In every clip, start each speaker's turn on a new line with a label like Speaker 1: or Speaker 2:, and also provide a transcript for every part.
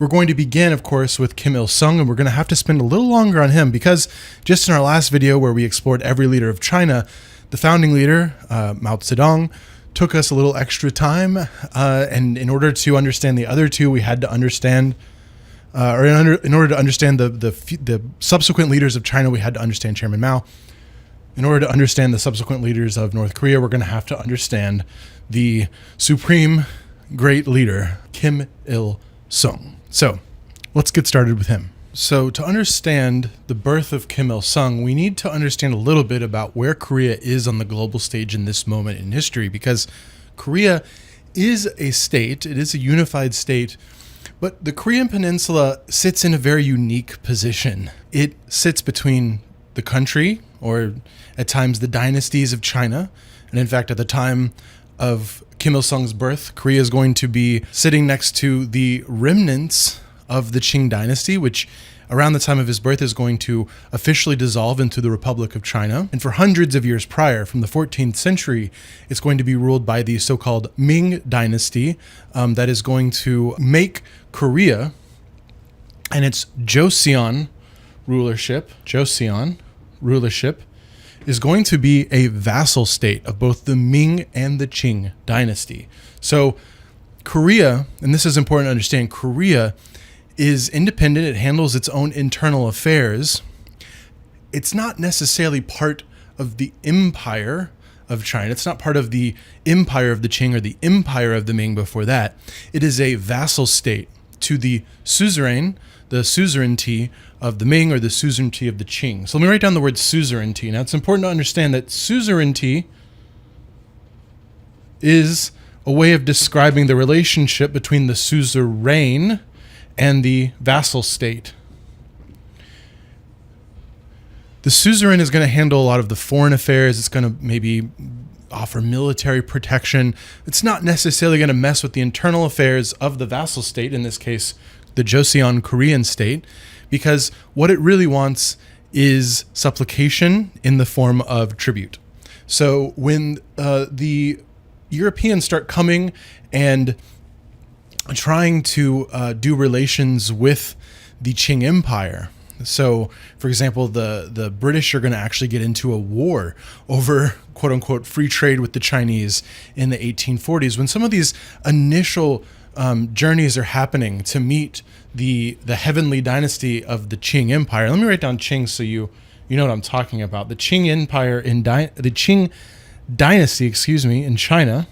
Speaker 1: We're going to begin, of course, with Kim Il-sung, and we're going to have to spend a little longer on him because just in our last video where we explored every leader of China, the founding leader, Mao Zedong, took us a little extra time, and in order to understand the other two, we had to understand, in order to understand the subsequent leaders of China, we had to understand Chairman Mao. In order to understand the subsequent leaders of North Korea, we're going to have to understand the supreme great leader, Kim Il-sung. So let's get started with him. So to understand the birth of Kim Il-sung, we need to understand a little bit about where Korea is on the global stage in this moment in history, because Korea is a state, it is a unified state, but the Korean Peninsula sits in a very unique position. It sits between the country, or at times the dynasties of China, and in fact at the time of Kim Il-sung's birth, Korea is going to be sitting next to the remnants of the Qing dynasty, which around the time of his birth is going to officially dissolve into the Republic of China. And for hundreds of years prior, from the 14th century, it's going to be ruled by the so-called Ming dynasty that is going to make Korea and its Joseon rulership is going to be a vassal state of both the Ming and the Qing dynasty. So Korea, and this is important to understand, Korea is independent. It handles its own internal affairs. It's not necessarily part of the empire of China. It's not part of the empire of the Qing or the empire of the Ming before that. It is a vassal state to the suzerainty of the Ming or the suzerainty of the Qing. So let me write down the word suzerainty. Now it's important to understand that suzerainty is a way of describing the relationship between the suzerain and the vassal state. The suzerain is going to handle a lot of the foreign affairs. It's going to maybe offer military protection. It's not necessarily going to mess with the internal affairs of the vassal state, in this case, the Joseon Korean state, because what it really wants is supplication in the form of tribute. So when the Europeans start coming and trying to do relations with the Qing Empire, so for example, the British are going to actually get into a war over quote unquote free trade with the Chinese in the 1840s, when some of these initial journeys are happening to meet the heavenly dynasty of the Qing Empire. Let me write down Qing so you know what I'm talking about. The Qing Empire the Qing dynasty, in China,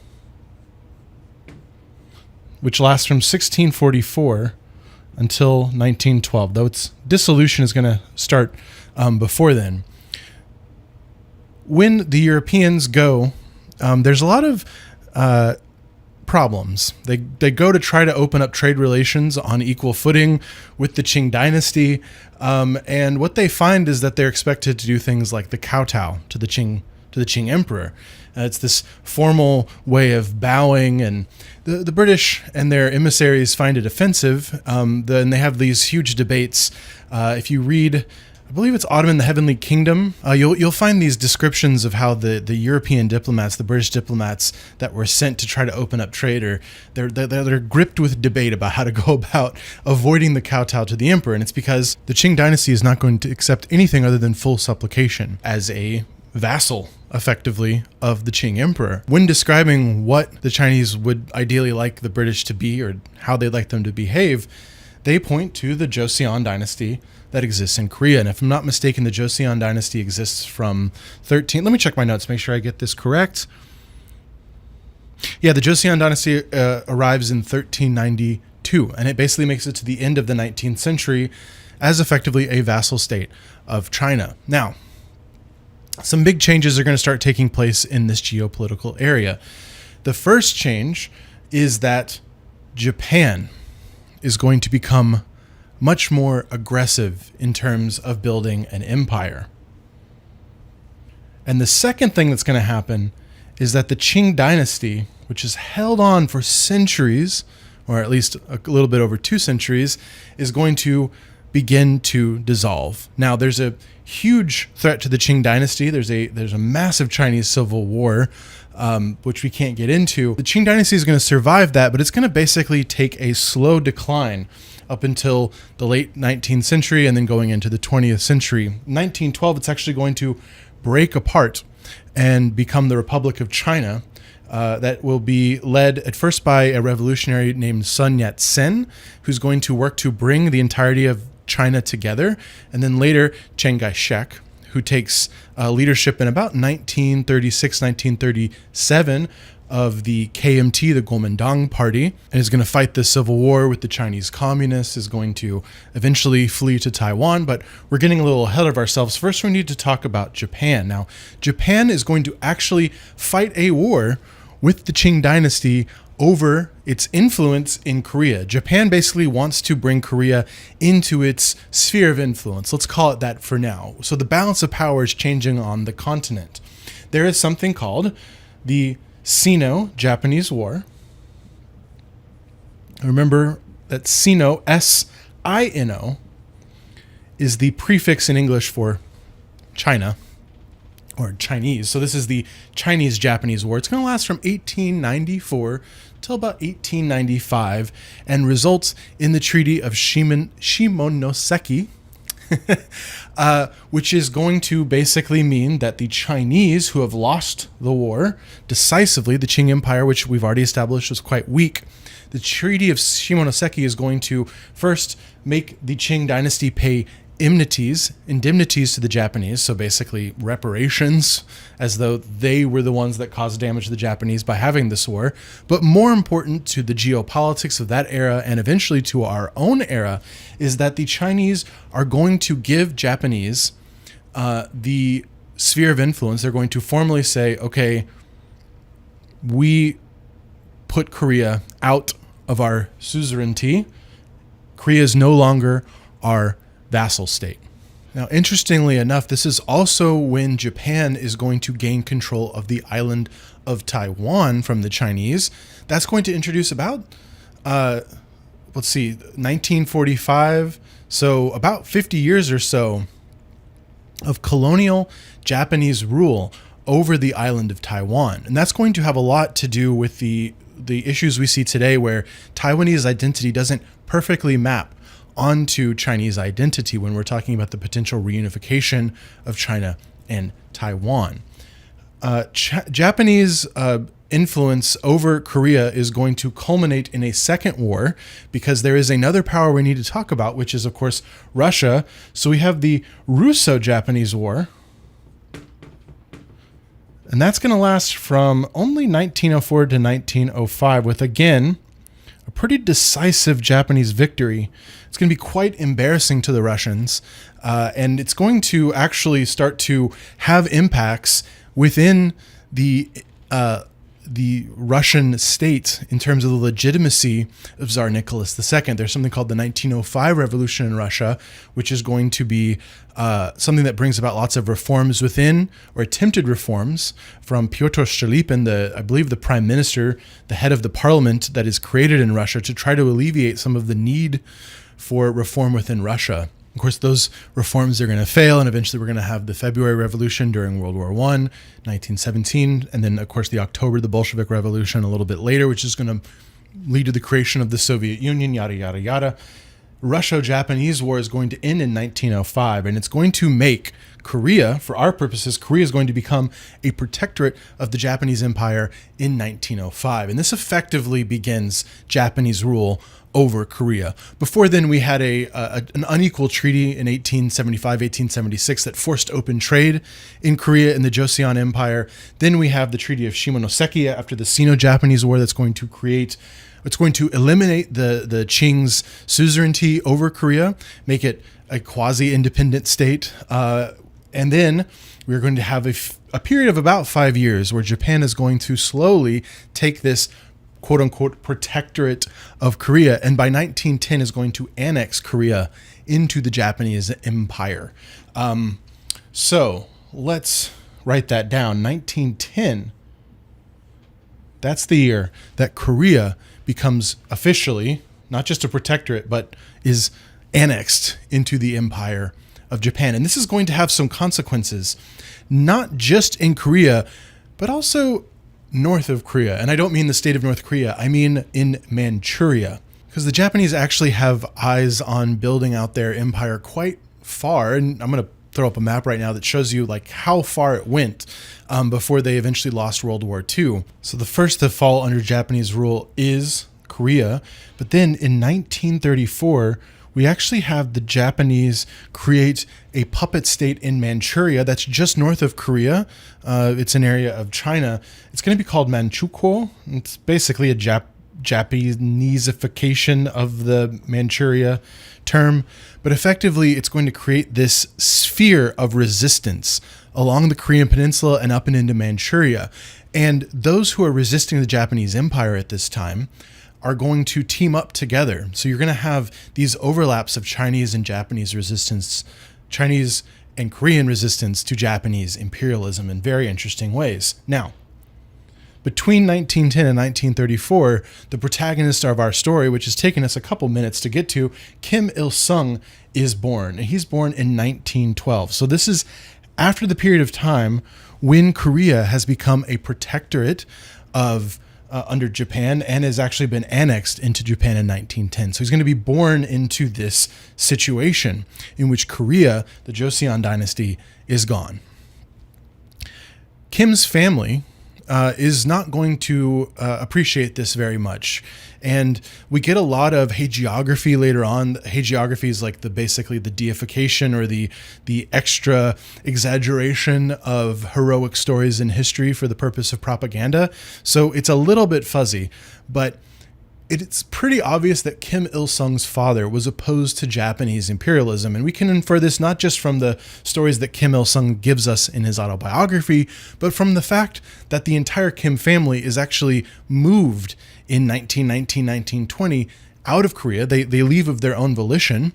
Speaker 1: which lasts from 1644 until 1912, though its dissolution is going to start before then. When the Europeans go, there's a lot of problems. They go to try to open up trade relations on equal footing with the Qing dynasty, and what they find is that they're expected to do things like the kowtow to the Qing emperor. It's this formal way of bowing, and the British and their emissaries find it offensive. Then they have these huge debates. If you read, I believe it's Ottoman, the Heavenly Kingdom, you'll find these descriptions of how the European diplomats, the British diplomats that were sent to try to open up trade, they're gripped with debate about how to go about avoiding the kowtow to the emperor. And it's because the Qing dynasty is not going to accept anything other than full supplication as a vassal, effectively, of the Qing emperor. When describing what the Chinese would ideally like the British to be or how they'd like them to behave, they point to the Joseon dynasty that exists in Korea. And if I'm not mistaken, the Joseon dynasty exists from let me check my notes, make sure I get this correct. Yeah, the Joseon dynasty arrives in 1392, and it basically makes it to the end of the 19th century as effectively a vassal state of China. Now, some big changes are going to start taking place in this geopolitical area. The first change is that Japan is going to become much more aggressive in terms of building an empire. And the second thing that's going to happen is that the Qing dynasty, which has held on for centuries, or at least a little bit over 2 centuries, is going to begin to dissolve. Now, there's a huge threat to the Qing dynasty. There's a massive Chinese civil war, which we can't get into. The Qing dynasty is going to survive that, but it's going to basically take a slow decline up until the late 19th century and then going into the 20th century. 1912, it's actually going to break apart and become the Republic of China. That will be led at first by a revolutionary named Sun Yat-sen, who's going to work to bring the entirety of China together, and then later Chiang Kai-shek, who takes leadership in about 1936, 1937 of the KMT, the Kuomintang Party, and is going to fight the civil war with the Chinese communists, is going to eventually flee to Taiwan, but we're getting a little ahead of ourselves. First, we need to talk about Japan. Now, Japan is going to actually fight a war with the Qing dynasty over its influence in Korea. Japan basically wants to bring Korea into its sphere of influence. Let's call it that for now. So the balance of power is changing on the continent. There is something called the Sino-Japanese War. Remember that Sino, S-I-N-O, is the prefix in English for China, or Chinese. So this is the Chinese-Japanese War. It's going to last from 1894 till about 1895 and results in the Treaty of Shimonoseki, which is going to basically mean that the Chinese, who have lost the war decisively, the Qing Empire, which we've already established was quite weak, the Treaty of Shimonoseki is going to first make the Qing dynasty pay indemnities to the Japanese, so basically reparations, as though they were the ones that caused damage to the Japanese by having this war. But more important to the geopolitics of that era and eventually to our own era is that the Chinese are going to give Japanese the sphere of influence. They're going to formally say, okay, we put Korea out of our suzerainty. Korea is no longer our vassal state. Now, interestingly enough, this is also when Japan is going to gain control of the island of Taiwan from the Chinese. That's going to introduce about, 1945, so about 50 years or so of colonial Japanese rule over the island of Taiwan. And that's going to have a lot to do with the issues we see today where Taiwanese identity doesn't perfectly map onto Chinese identity when we're talking about the potential reunification of China and Taiwan. Japanese influence over Korea is going to culminate in a second war because there is another power we need to talk about, which is, of course, Russia. So we have the Russo-Japanese War, and that's going to last from only 1904 to 1905 with, again, a pretty decisive Japanese victory. It's going to be quite embarrassing to the Russians, and it's going to actually start to have impacts within the Russian state in terms of the legitimacy of Tsar Nicholas II. There's something called the 1905 revolution in Russia, which is going to be something that brings about lots of reforms within, or attempted reforms, from Pyotr Stolypin, I believe the prime minister, the head of the parliament that is created in Russia, to try to alleviate some of the need for reform within Russia. Of course, those reforms are going to fail, and eventually we're going to have the February Revolution during World War I, 1917, and then, of course, the October, the Bolshevik Revolution a little bit later, which is going to lead to the creation of the Soviet Union, yada, yada, yada. Russo-Japanese War is going to end in 1905, and it's going to make Korea, for our purposes, Korea is going to become a protectorate of the Japanese Empire in 1905. And this effectively begins Japanese rule over Korea. Before then, we had an unequal treaty in 1875, 1876 that forced open trade in Korea and the Joseon Empire. Then we have the Treaty of Shimonoseki after the Sino-Japanese War that's going to eliminate the Qing's suzerainty over Korea, make it a quasi-independent state. And then we're going to have a period of about 5 years where Japan is going to slowly take this quote-unquote protectorate of Korea, and by 1910 is going to annex Korea into the Japanese Empire. So let's write that down. 1910, that's the year that Korea becomes officially not just a protectorate, but is annexed into the Empire of Japan. And this is going to have some consequences, not just in Korea, but also north of Korea. And I don't mean the state of North Korea, I mean in Manchuria. because the Japanese actually have eyes on building out their empire quite far. And I'm going to throw up a map right now that shows you like how far it went before they eventually lost World War II. So the first to fall under Japanese rule is Korea. But then in 1934, we actually have the Japanese create a puppet state in Manchuria that's just north of Korea. It's an area of China. It's going to be called Manchukuo. It's basically a Japaneseification of the Manchuria term, but effectively it's going to create this sphere of resistance along the Korean peninsula and up and into Manchuria. And those who are resisting the Japanese Empire at this time are going to team up together. So you're going to have these overlaps of Chinese and Japanese resistance, Chinese and Korean resistance to Japanese imperialism in very interesting ways. Now, between 1910 and 1934, the protagonist of our story, which has taken us a couple minutes to get to, Kim Il-sung, is born. And he's born in 1912. So this is after the period of time when Korea has become a protectorate of under Japan and has actually been annexed into Japan in 1910. So he's going to be born into this situation in which Korea, the Joseon dynasty, is gone. Kim's family is not going to appreciate this very much. And we get a lot of hagiography later on. Hagiography is like basically the deification or the extra exaggeration of heroic stories in history for the purpose of propaganda. So it's a little bit fuzzy, but it's pretty obvious that Kim Il-sung's father was opposed to Japanese imperialism. And we can infer this not just from the stories that Kim Il-sung gives us in his autobiography, but from the fact that the entire Kim family is actually moved in 1919, 1920 out of Korea. They leave of their own volition.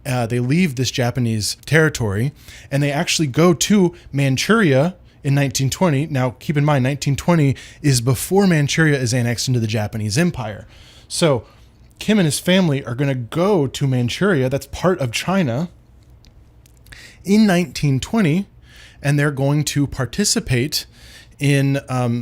Speaker 1: They leave this Japanese territory, and they actually go to Manchuria in 1920. Now, keep in mind, 1920 is before Manchuria is annexed into the Japanese Empire. So Kim and his family are going to go to Manchuria, that's part of China, in 1920, and they're going to participate in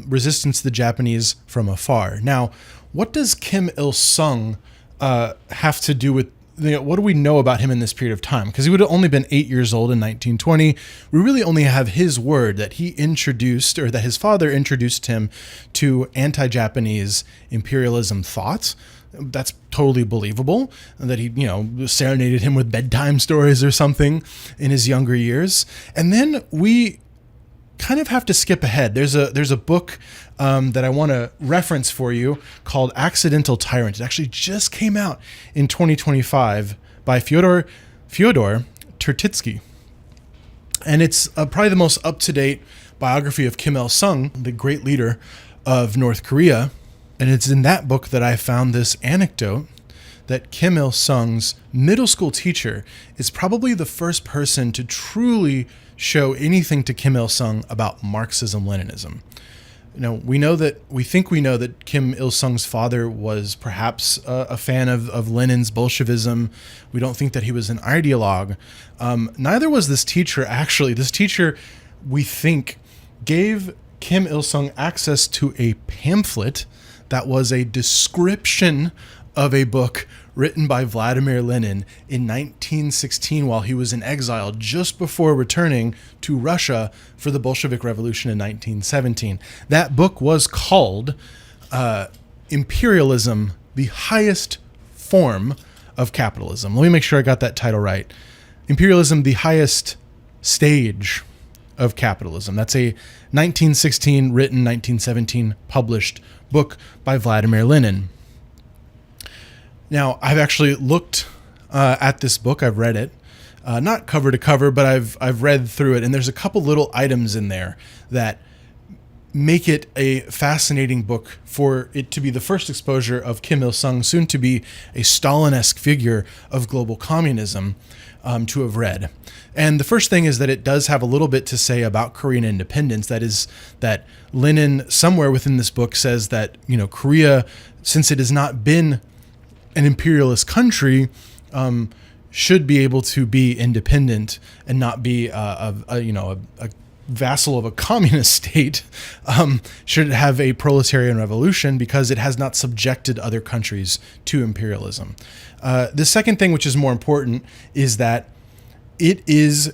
Speaker 1: resistance to the Japanese from afar. Now, what does Kim Il-sung have to do with, what do we know about him in this period of time? Because he would have only been 8 years old in 1920. We really only have his word that he introduced, or that his father introduced him to anti-Japanese imperialism thoughts. That's totally believable, that he, serenaded him with bedtime stories or something in his younger years. And then we kind of have to skip ahead. There's a book that I want to reference for you called Accidental Tyrant. It actually just came out in 2025 by Fyodor Tertitskiy. And it's probably the most up-to-date biography of Kim Il-sung, the great leader of North Korea. And it's in that book that I found this anecdote that Kim Il-sung's middle school teacher is probably the first person to truly show anything to Kim Il-sung about Marxism-Leninism. We think we know that Kim Il-sung's father was perhaps a fan of Lenin's Bolshevism. We don't think that he was an ideologue. Neither was this teacher, actually. This teacher, we think, gave Kim Il-sung access to a pamphlet that was a description of a book written by Vladimir Lenin in 1916 while he was in exile, just before returning to Russia for the Bolshevik Revolution in 1917. That book was called Imperialism, the Highest Form of Capitalism. Let me make sure I got that title right. Imperialism, the Highest Stage of Capitalism. That's a 1916 written, 1917 published book by Vladimir Lenin. Now, I've actually looked at this book. I've read it, not cover to cover, but I've read through it, and there's a couple little items in there that make it a fascinating book for it to be the first exposure of Kim Il-sung, soon to be a Stalin-esque figure of global communism, to have read. And the first thing is that it does have a little bit to say about Korean independence. That is, that Lenin, somewhere within this book, says that, Korea, since it has not been an imperialist country, should be able to be independent and not be a vassal of a communist state should have a proletarian revolution because it has not subjected other countries to imperialism. The second thing, which is more important, is that it is,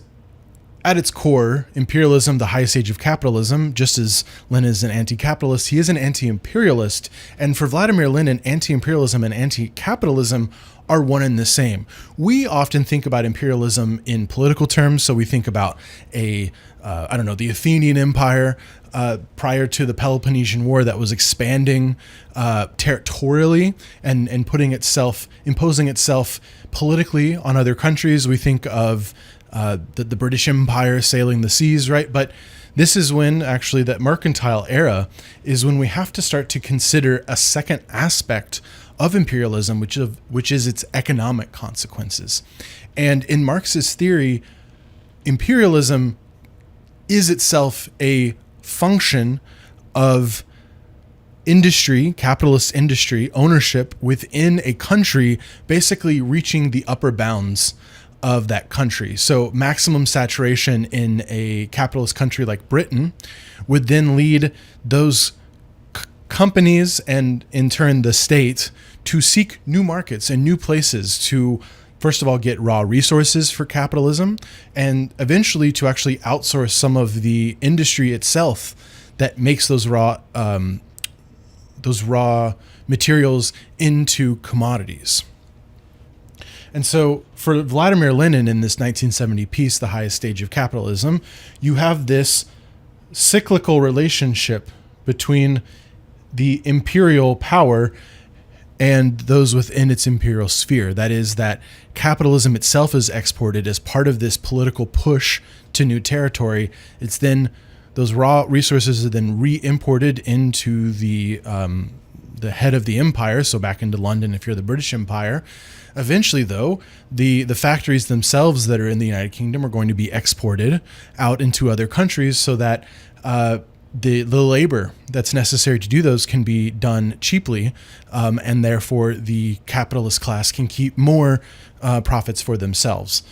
Speaker 1: at its core, imperialism, the highest stage of capitalism. Just as Lenin is an anti-capitalist, he is an anti-imperialist. And for Vladimir Lenin, anti-imperialism and anti-capitalism are one and the same. We often think about imperialism in political terms. So we think about the Athenian Empire prior to the Peloponnesian War that was expanding territorially and imposing itself politically on other countries. We think of the British Empire sailing the seas, right? But this is when actually that mercantile era is when we have to start to consider a second aspect of imperialism, which is its economic consequences. And in Marx's theory, imperialism is itself a function of industry, capitalist industry, ownership within a country, basically reaching the upper bounds of that country. So maximum saturation in a capitalist country like Britain would then lead those companies and in turn the state to seek new markets and new places to, first of all, get raw resources for capitalism, and eventually to actually outsource some of the industry itself that makes those raw materials into commodities. And so for Vladimir Lenin in this 1970 piece, The Highest Stage of Capitalism, you have this cyclical relationship between the imperial power and those within its imperial sphere. That is, that capitalism itself is exported as part of this political push to new territory. It's then, those raw resources are then re-imported into the head of the empire, so back into London if you're the British Empire. Eventually, though, the factories themselves that are in the United Kingdom are going to be exported out into other countries so that the labor that's necessary to do those can be done cheaply, and therefore the capitalist class can keep more profits for themselves.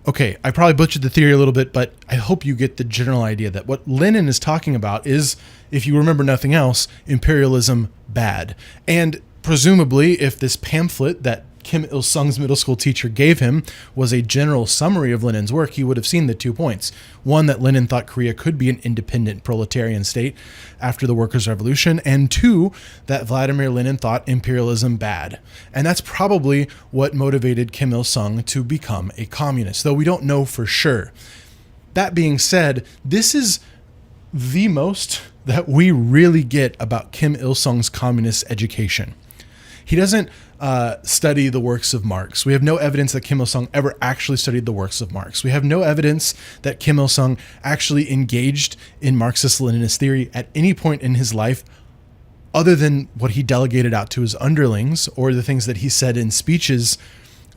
Speaker 1: Okay, I probably butchered the theory a little bit, but I hope you get the general idea that what Lenin is talking about is, if you remember nothing else, imperialism bad. And presumably, if this pamphlet that Kim Il-sung's middle school teacher gave him was a general summary of Lenin's work, he would have seen the 2 points. One, that Lenin thought Korea could be an independent proletarian state after the Workers' Revolution, and two, that Vladimir Lenin thought imperialism bad. And that's probably what motivated Kim Il-sung to become a communist, though we don't know for sure. That being said, this is the most that we really get about Kim Il-sung's communist education. He doesn't study the works of Marx. We have no evidence that Kim Il-sung ever actually studied the works of Marx. We have no evidence that Kim Il-sung actually engaged in Marxist-Leninist theory at any point in his life, other than what he delegated out to his underlings or the things that he said in speeches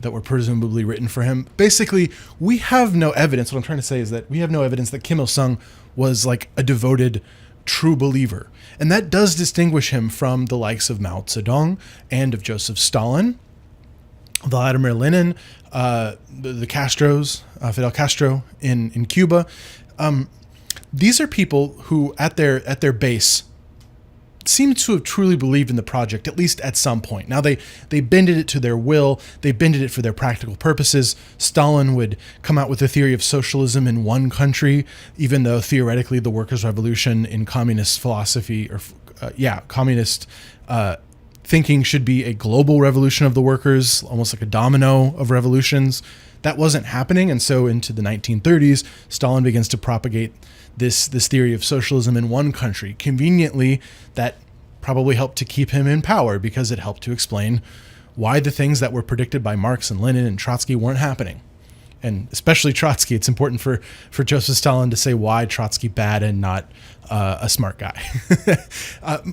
Speaker 1: that were presumably written for him. Basically, we have no evidence. What I'm trying to say is that we have no evidence that Kim Il-sung was like a devoted true believer. And that does distinguish him from the likes of Mao Zedong and of Joseph Stalin, Vladimir Lenin, the Castros, Fidel Castro in Cuba. These are people who at their base seem to have truly believed in the project, at least at some point. Now, they bended it to their will. They bended it for their practical purposes. Stalin would come out with a theory of socialism in one country, even though theoretically the Workers' Revolution in communist philosophy, communist thinking should be a global revolution of the workers, almost like a domino of revolutions. That wasn't happening. And so into the 1930s, Stalin begins to propagate this theory of socialism in one country. Conveniently, that probably helped to keep him in power because it helped to explain why the things that were predicted by Marx and Lenin and Trotsky weren't happening. And especially Trotsky, it's important for Joseph Stalin to say why Trotsky bad and not a smart guy.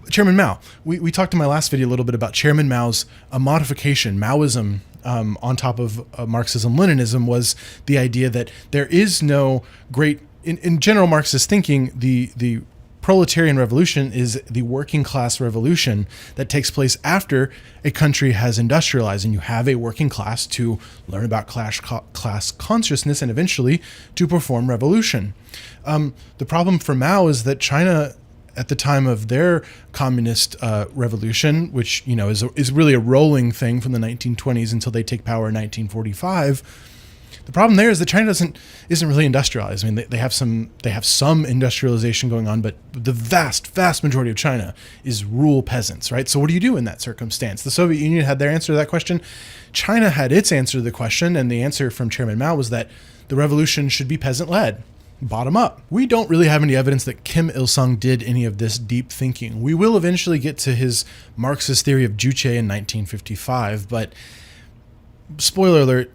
Speaker 1: Chairman Mao, we talked in my last video a little bit about Chairman Mao's modification, Maoism, on top of Marxism-Leninism, was the idea that there is no great, in general Marxist thinking, the proletarian revolution is the working class revolution that takes place after a country has industrialized, and you have a working class to learn about class consciousness and eventually to perform revolution. The problem for Mao is that China, at the time of their communist revolution, which is really a rolling thing from the 1920s until they take power in 1945. The problem there is that China isn't really industrialized. I mean, they have some industrialization going on, but the vast majority of China is rural peasants, right? So what do you do in that circumstance? The Soviet Union had their answer to that question. China had its answer to the question, and the answer from Chairman Mao was that the revolution should be peasant-led, bottom up. We don't really have any evidence that Kim Il-sung did any of this deep thinking. We will eventually get to his Marxist theory of Juche in 1955, but spoiler alert,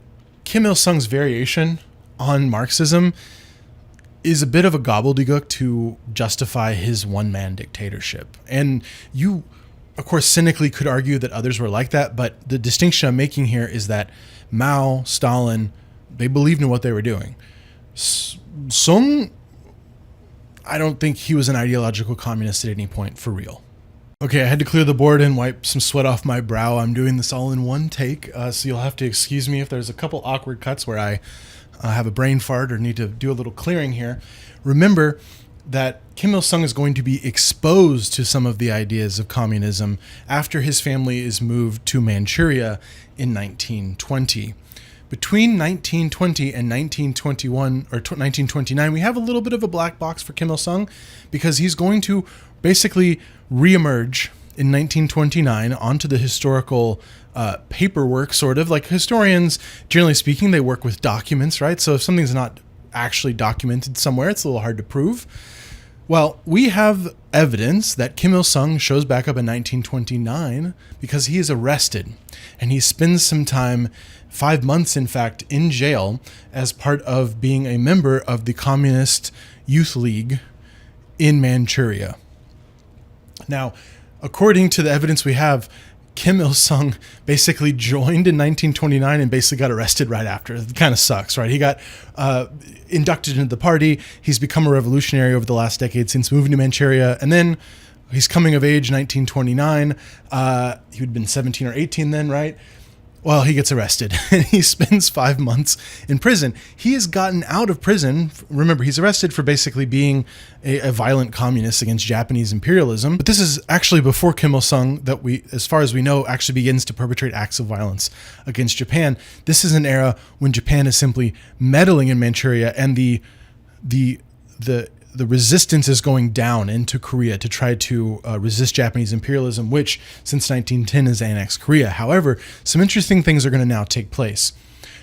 Speaker 1: Kim Il-sung's variation on Marxism is a bit of a gobbledygook to justify his one-man dictatorship. And you, of course, cynically could argue that others were like that, but the distinction I'm making here is that Mao, Stalin, they believed in what they were doing. Sung, I don't think he was an ideological communist at any point, for real. Okay, I had to clear the board and wipe some sweat off my brow. I'm doing this all in one take, so you'll have to excuse me if there's a couple awkward cuts where I have a brain fart or need to do a little clearing here. Remember that Kim Il-sung is going to be exposed to some of the ideas of communism after his family is moved to Manchuria in 1920. Between 1920 and 1921 or 1929, we have a little bit of a black box for Kim Il-sung because he's going to basically reemerge in 1929 onto the historical paperwork, sort of. Like historians, generally speaking, they work with documents, right? So if something's not actually documented somewhere, it's a little hard to prove. Well, we have evidence that Kim Il-sung shows back up in 1929 because he is arrested, and he spends some time, 5 months in fact, in jail as part of being a member of the Communist Youth League in Manchuria. Now, according to the evidence we have, Kim Il-sung basically joined in 1929 and basically got arrested right after. It kind of sucks, right? He got inducted into the party. He's become a revolutionary over the last decade since moving to Manchuria. And then he's coming of age 1929. He would have been 17 or 18 then, right? Well, he gets arrested and he spends 5 months in prison. He has gotten out of prison. Remember, he's arrested for basically being a violent communist against Japanese imperialism. But this is actually before Kim Il-sung, that we, as far as we know, actually begins to perpetrate acts of violence against Japan. This is an era when Japan is simply meddling in Manchuria, and the resistance is going down into Korea to try to resist Japanese imperialism, which since 1910 has annexed Korea. However, some interesting things are going to now take place.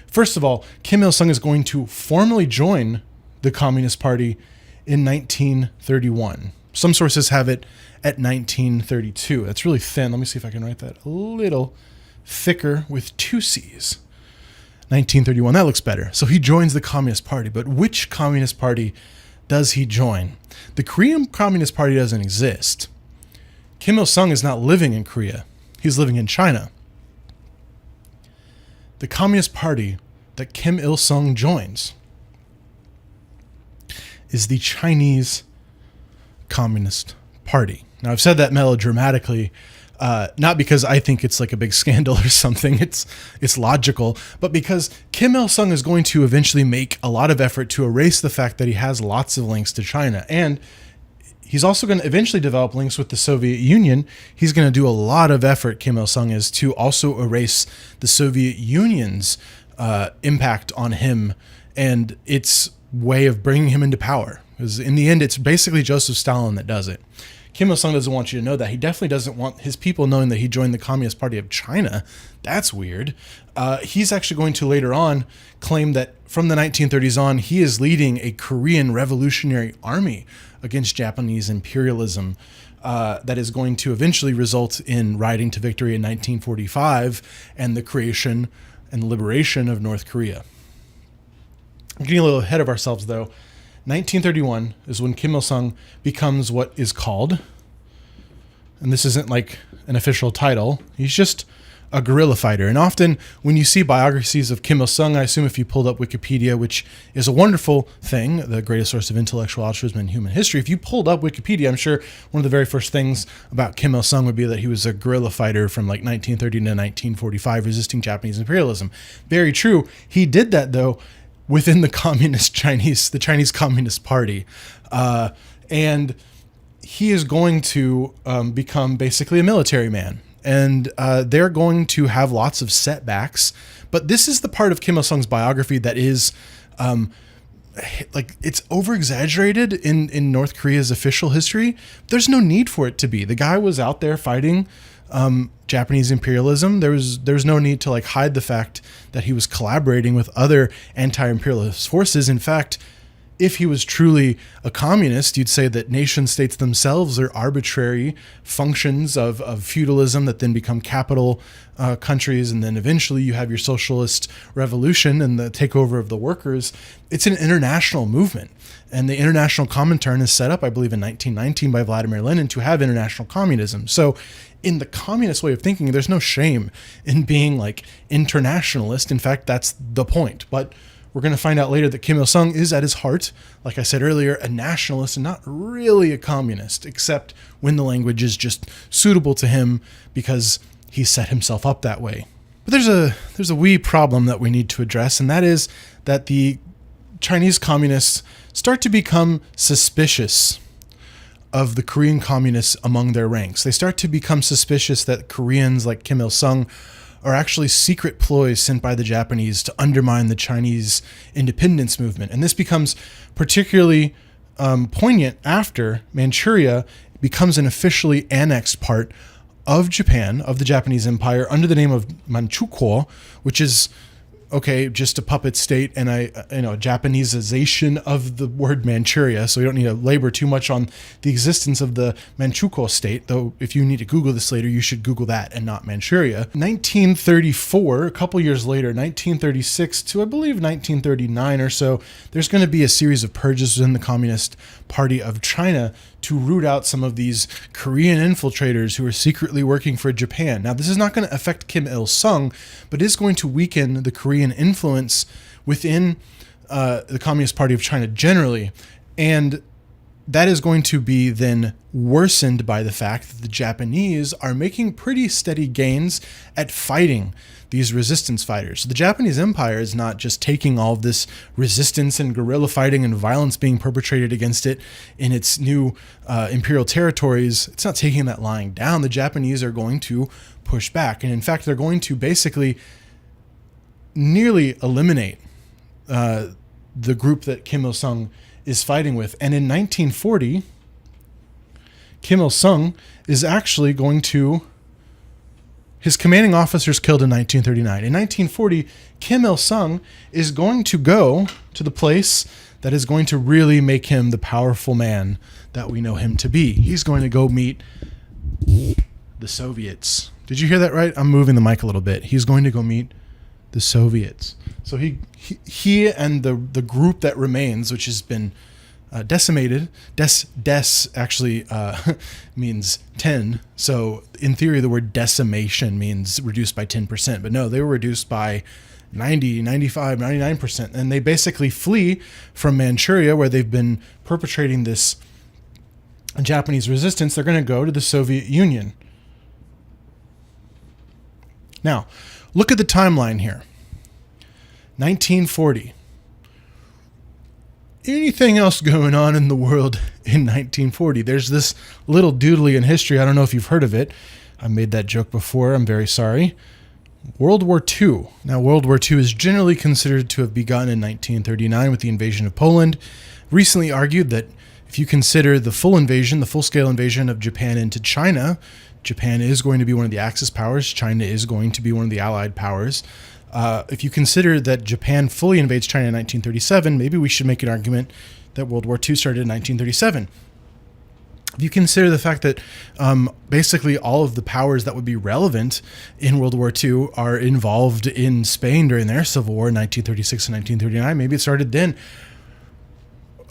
Speaker 1: First of all, Kim Il-sung is going to formally join the Communist Party in 1931. Some sources have it at 1932. That's really thin. Let me see if I can write that a little thicker with 2 C's. 1931. That looks better. So he joins the Communist Party. But which Communist Party does he join? The Korean Communist Party doesn't exist. Kim Il-sung is not living in Korea. He's living in China. The Communist Party that Kim Il-sung joins is the Chinese Communist Party. Now, I've said that melodramatically, not because I think it's like a big scandal or something, it's logical, but because Kim Il-sung is going to eventually make a lot of effort to erase the fact that he has lots of links to China. And he's also going to eventually develop links with the Soviet Union. He's going to do a lot of effort, Kim Il-sung is, to also erase the Soviet Union's impact on him and its way of bringing him into power. Because in the end, it's basically Joseph Stalin that does it. Kim Il-sung doesn't want you to know that. He definitely doesn't want his people knowing that he joined the Communist Party of China. That's weird. He's actually going to later on claim that from the 1930s on, he is leading a Korean Revolutionary Army against Japanese imperialism that is going to eventually result in riding to victory in 1945 and the creation and liberation of North Korea. I'm getting a little ahead of ourselves, though. 1931 is when Kim Il-sung becomes what is called, and this isn't like an official title, he's just a guerrilla fighter. And often when you see biographies of Kim Il-sung, I assume if you pulled up Wikipedia, which is a wonderful thing, the greatest source of intellectual altruism in human history, if you pulled up Wikipedia, I'm sure one of the very first things about Kim Il-sung would be that he was a guerrilla fighter from like 1930 to 1945, resisting Japanese imperialism. Very true. He did that, though, within the Chinese Communist Party. And he is going to become basically a military man. And they're going to have lots of setbacks. But this is the part of Kim Il-sung's biography that is it's over-exaggerated in North Korea's official history. There's no need for it to be. The guy was out there fighting Japanese imperialism. There's no need to hide the fact that he was collaborating with other anti-imperialist forces. In fact, if he was truly a communist, you'd say that nation states themselves are arbitrary functions of feudalism that then become capital countries, and then eventually you have your socialist revolution and the takeover of the workers. It's an international movement, and the International Comintern is set up, I believe, in 1919 by Vladimir Lenin to have international communism. So in the communist way of thinking, there's no shame in being internationalist. In fact, that's the point. But we're going to find out later that Kim Il-sung is at his heart, like I said earlier, a nationalist and not really a communist, except when the language is just suitable to him because he set himself up that way. But there's a wee problem that we need to address, and that is that the Chinese communists start to become suspicious of the Korean communists among their ranks. They start to become suspicious that Koreans like Kim Il-sung are actually secret ploys sent by the Japanese to undermine the Chinese independence movement. And this becomes particularly poignant after Manchuria becomes an officially annexed part of Japan, of the Japanese Empire, under the name of Manchukuo, which is just a puppet state and a Japanesization of the word Manchuria. So we don't need to labor too much on the existence of the Manchukuo state, though if you need to Google this later, you should Google that and not Manchuria. 1934, a couple years later, 1936 to I believe 1939 or so, there's going to be a series of purges within the Communist Party of China to root out some of these Korean infiltrators who are secretly working for Japan. Now, this is not going to affect Kim Il-sung, but is going to weaken the Korean influence within the Communist Party of China generally. And that is going to be then worsened by the fact that the Japanese are making pretty steady gains at fighting these resistance fighters. So the Japanese Empire is not just taking all of this resistance and guerrilla fighting and violence being perpetrated against it in its new imperial territories. It's not taking that lying down. The Japanese are going to push back. And in fact, they're going to basically nearly eliminate the group that Kim Il-sung is fighting with. And in 1940, Kim Il-sung is actually going to... His commanding officer is killed in 1939. In 1940, Kim Il-sung is going to go to the place that is going to really make him the powerful man that we know him to be. He's going to go meet the Soviets. Did you hear that right? I'm moving the mic a little bit. He's going to go meet the Soviets. So he and the group that remains, which has been decimated. Des actually means 10. So in theory, the word decimation means reduced by 10%. But no, they were reduced by 90, 95, 99%. And they basically flee from Manchuria, where they've been perpetrating this Japanese resistance. They're going to go to the Soviet Union. Now, look at the timeline here. 1940. Anything else going on in the world in 1940? There's this little doodly in history. I don't know if you've heard of it. I made that joke before. I'm very sorry. World War II. Now, World War II is generally considered to have begun in 1939 with the invasion of Poland. Recently argued that if you consider the full invasion, the full-scale invasion of Japan into China, Japan is going to be one of the Axis powers. China is going to be one of the Allied powers. If you consider that Japan fully invades China in 1937, maybe we should make an argument that World War II started in 1937. If you consider the fact that basically all of the powers that would be relevant in World War II are involved in Spain during their civil war in 1936 and 1939, maybe it started then.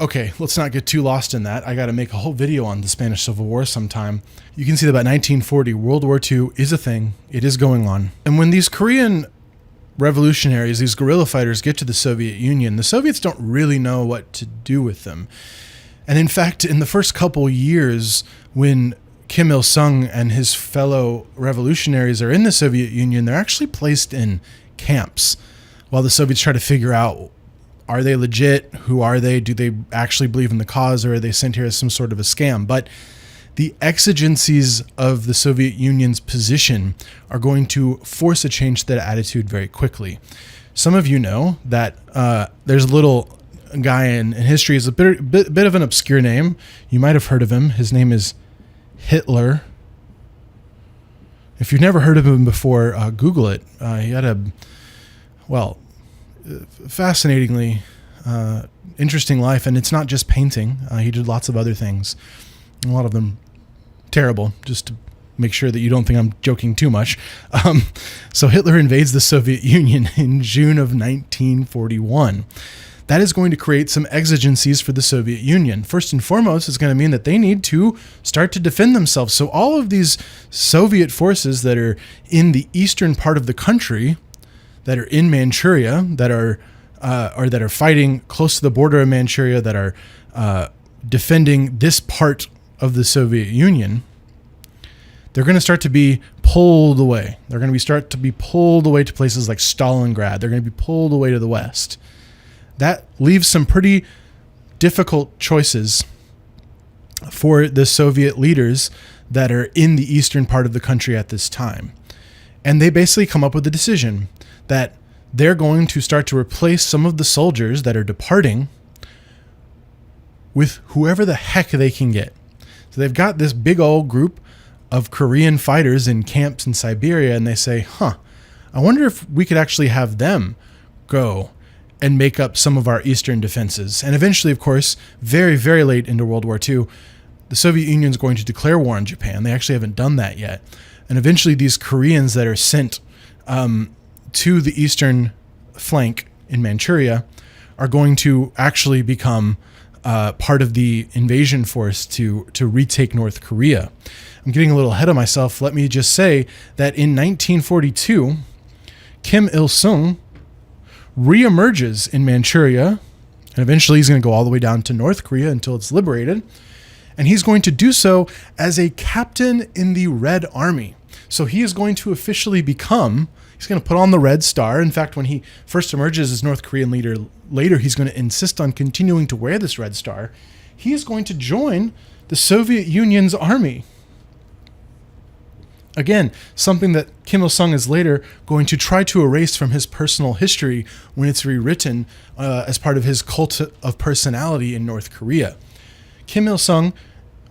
Speaker 1: okay, let's not get too lost in that. I got to make a whole video on the Spanish Civil War sometime. You can see that by 1940, World War II is a thing. It is going on. And when these Korean revolutionaries, these guerrilla fighters, get to the Soviet Union, the Soviets don't really know what to do with them. And in fact, in the first couple years, when Kim Il-sung and his fellow revolutionaries are in the Soviet Union, they're actually placed in camps while the Soviets try to figure out, are they legit? Who are they? Do they actually believe in the cause, or are they sent here as some sort of a scam? But the exigencies of the Soviet Union's position are going to force a change to that attitude very quickly. Some of you know that there's a little guy in history, is a bit of an obscure name. You might have heard of him. His name is Hitler. If you've never heard of him before, Google it. He had a, fascinatingly interesting life, and it's not just painting. He did lots of other things, a lot of them terrible, just to make sure that you don't think I'm joking too much. So Hitler invades the Soviet Union in June of 1941. That is going to create some exigencies for the Soviet Union. First and foremost, it's going to mean that they need to start to defend themselves. So all of these Soviet forces that are in the eastern part of the country, that are in Manchuria, that are fighting close to the border of Manchuria, that are defending this part of the Soviet Union, they're going to start to be pulled away. They're going to start to be pulled away to places like Stalingrad. They're going to be pulled away to the west. That leaves some pretty difficult choices for the Soviet leaders that are in the eastern part of the country at this time. And they basically come up with a decision that they're going to start to replace some of the soldiers that are departing with whoever the heck they can get. So they've got this big old group of Korean fighters in camps in Siberia, and they say, I wonder if we could actually have them go and make up some of our eastern defenses. And eventually, of course, very, very late into World War II, the Soviet Union is going to declare war on Japan. They actually haven't done that yet. And eventually these Koreans that are sent to the eastern flank in Manchuria are going to actually become part of the invasion force to retake North Korea. I'm getting a little ahead of myself. Let me just say that in 1942, Kim Il-sung reemerges in Manchuria, and eventually he's going to go all the way down to North Korea until it's liberated. And he's going to do so as a captain in the Red Army. So he is going to officially become, he's going to put on the Red Star. In fact, when he first emerges as North Korean leader, later he's going to insist on continuing to wear this Red Star. He is going to join the Soviet Union's army. Again, something that Kim Il-sung is later going to try to erase from his personal history when it's rewritten as part of his cult of personality in North Korea. Kim Il-sung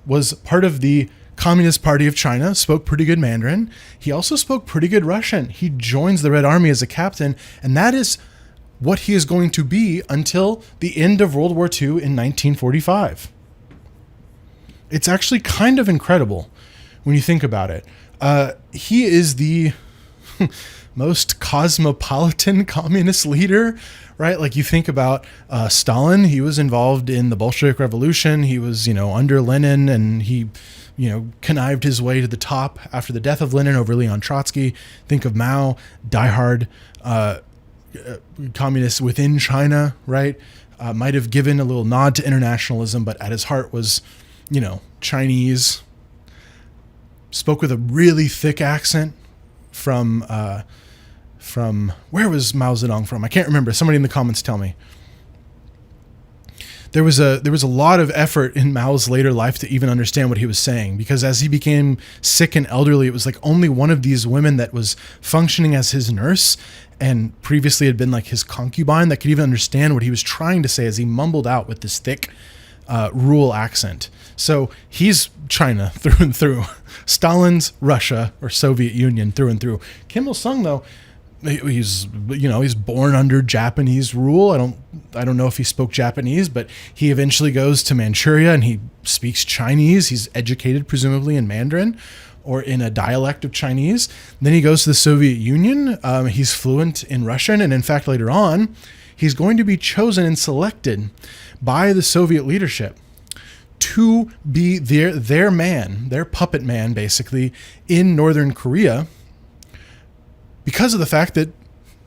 Speaker 1: was part of the Communist Party of China, spoke pretty good Mandarin. He also spoke pretty good Russian. He joins the Red Army as a captain, and that is what he is going to be until the end of World War II in 1945. It's actually kind of incredible when you think about it. He is the most cosmopolitan communist leader, right? Like you think about Stalin, he was involved in the Bolshevik Revolution. He was, under Lenin, and he, connived his way to the top after the death of Lenin over Leon Trotsky. Think of Mao, diehard communist within China, right? Might have given a little nod to internationalism, but at his heart was, Chinese. Spoke with a really thick accent from where was Mao Zedong from? I can't remember. Somebody in the comments tell me. There was a lot of effort in Mao's later life to even understand what he was saying, because as he became sick and elderly, it was like only one of these women that was functioning as his nurse and previously had been like his concubine that could even understand what he was trying to say as he mumbled out with this thick rural accent. So he's China through and through. Stalin's Russia, or Soviet Union, through and through. Kim Il-sung, though, he's born under Japanese rule. I don't know if he spoke Japanese, but he eventually goes to Manchuria and he speaks Chinese. He's educated presumably in Mandarin or in a dialect of Chinese. Then he goes to the Soviet Union. He's fluent in Russian, and in fact later on he's going to be chosen and selected by the Soviet leadership to be their man, their puppet man, basically, in Northern Korea, because of the fact that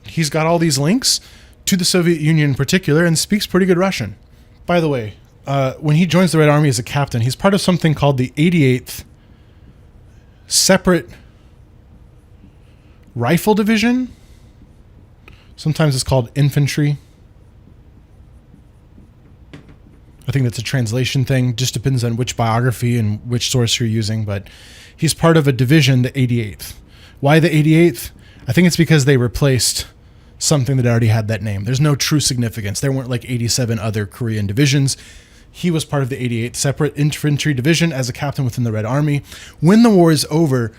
Speaker 1: he's got all these links to the Soviet Union in particular and speaks pretty good Russian. By the way, when he joins the Red Army as a captain, he's part of something called the 88th Separate Rifle Division. Sometimes it's called infantry. I think that's a translation thing. Just depends on which biography and which source you're using. But he's part of a division, the 88th. Why the 88th? I think it's because they replaced something that already had that name. There's no true significance. There weren't like 87 other Korean divisions. He was part of the 88th Separate Infantry Division as a captain within the Red Army. When the war is over,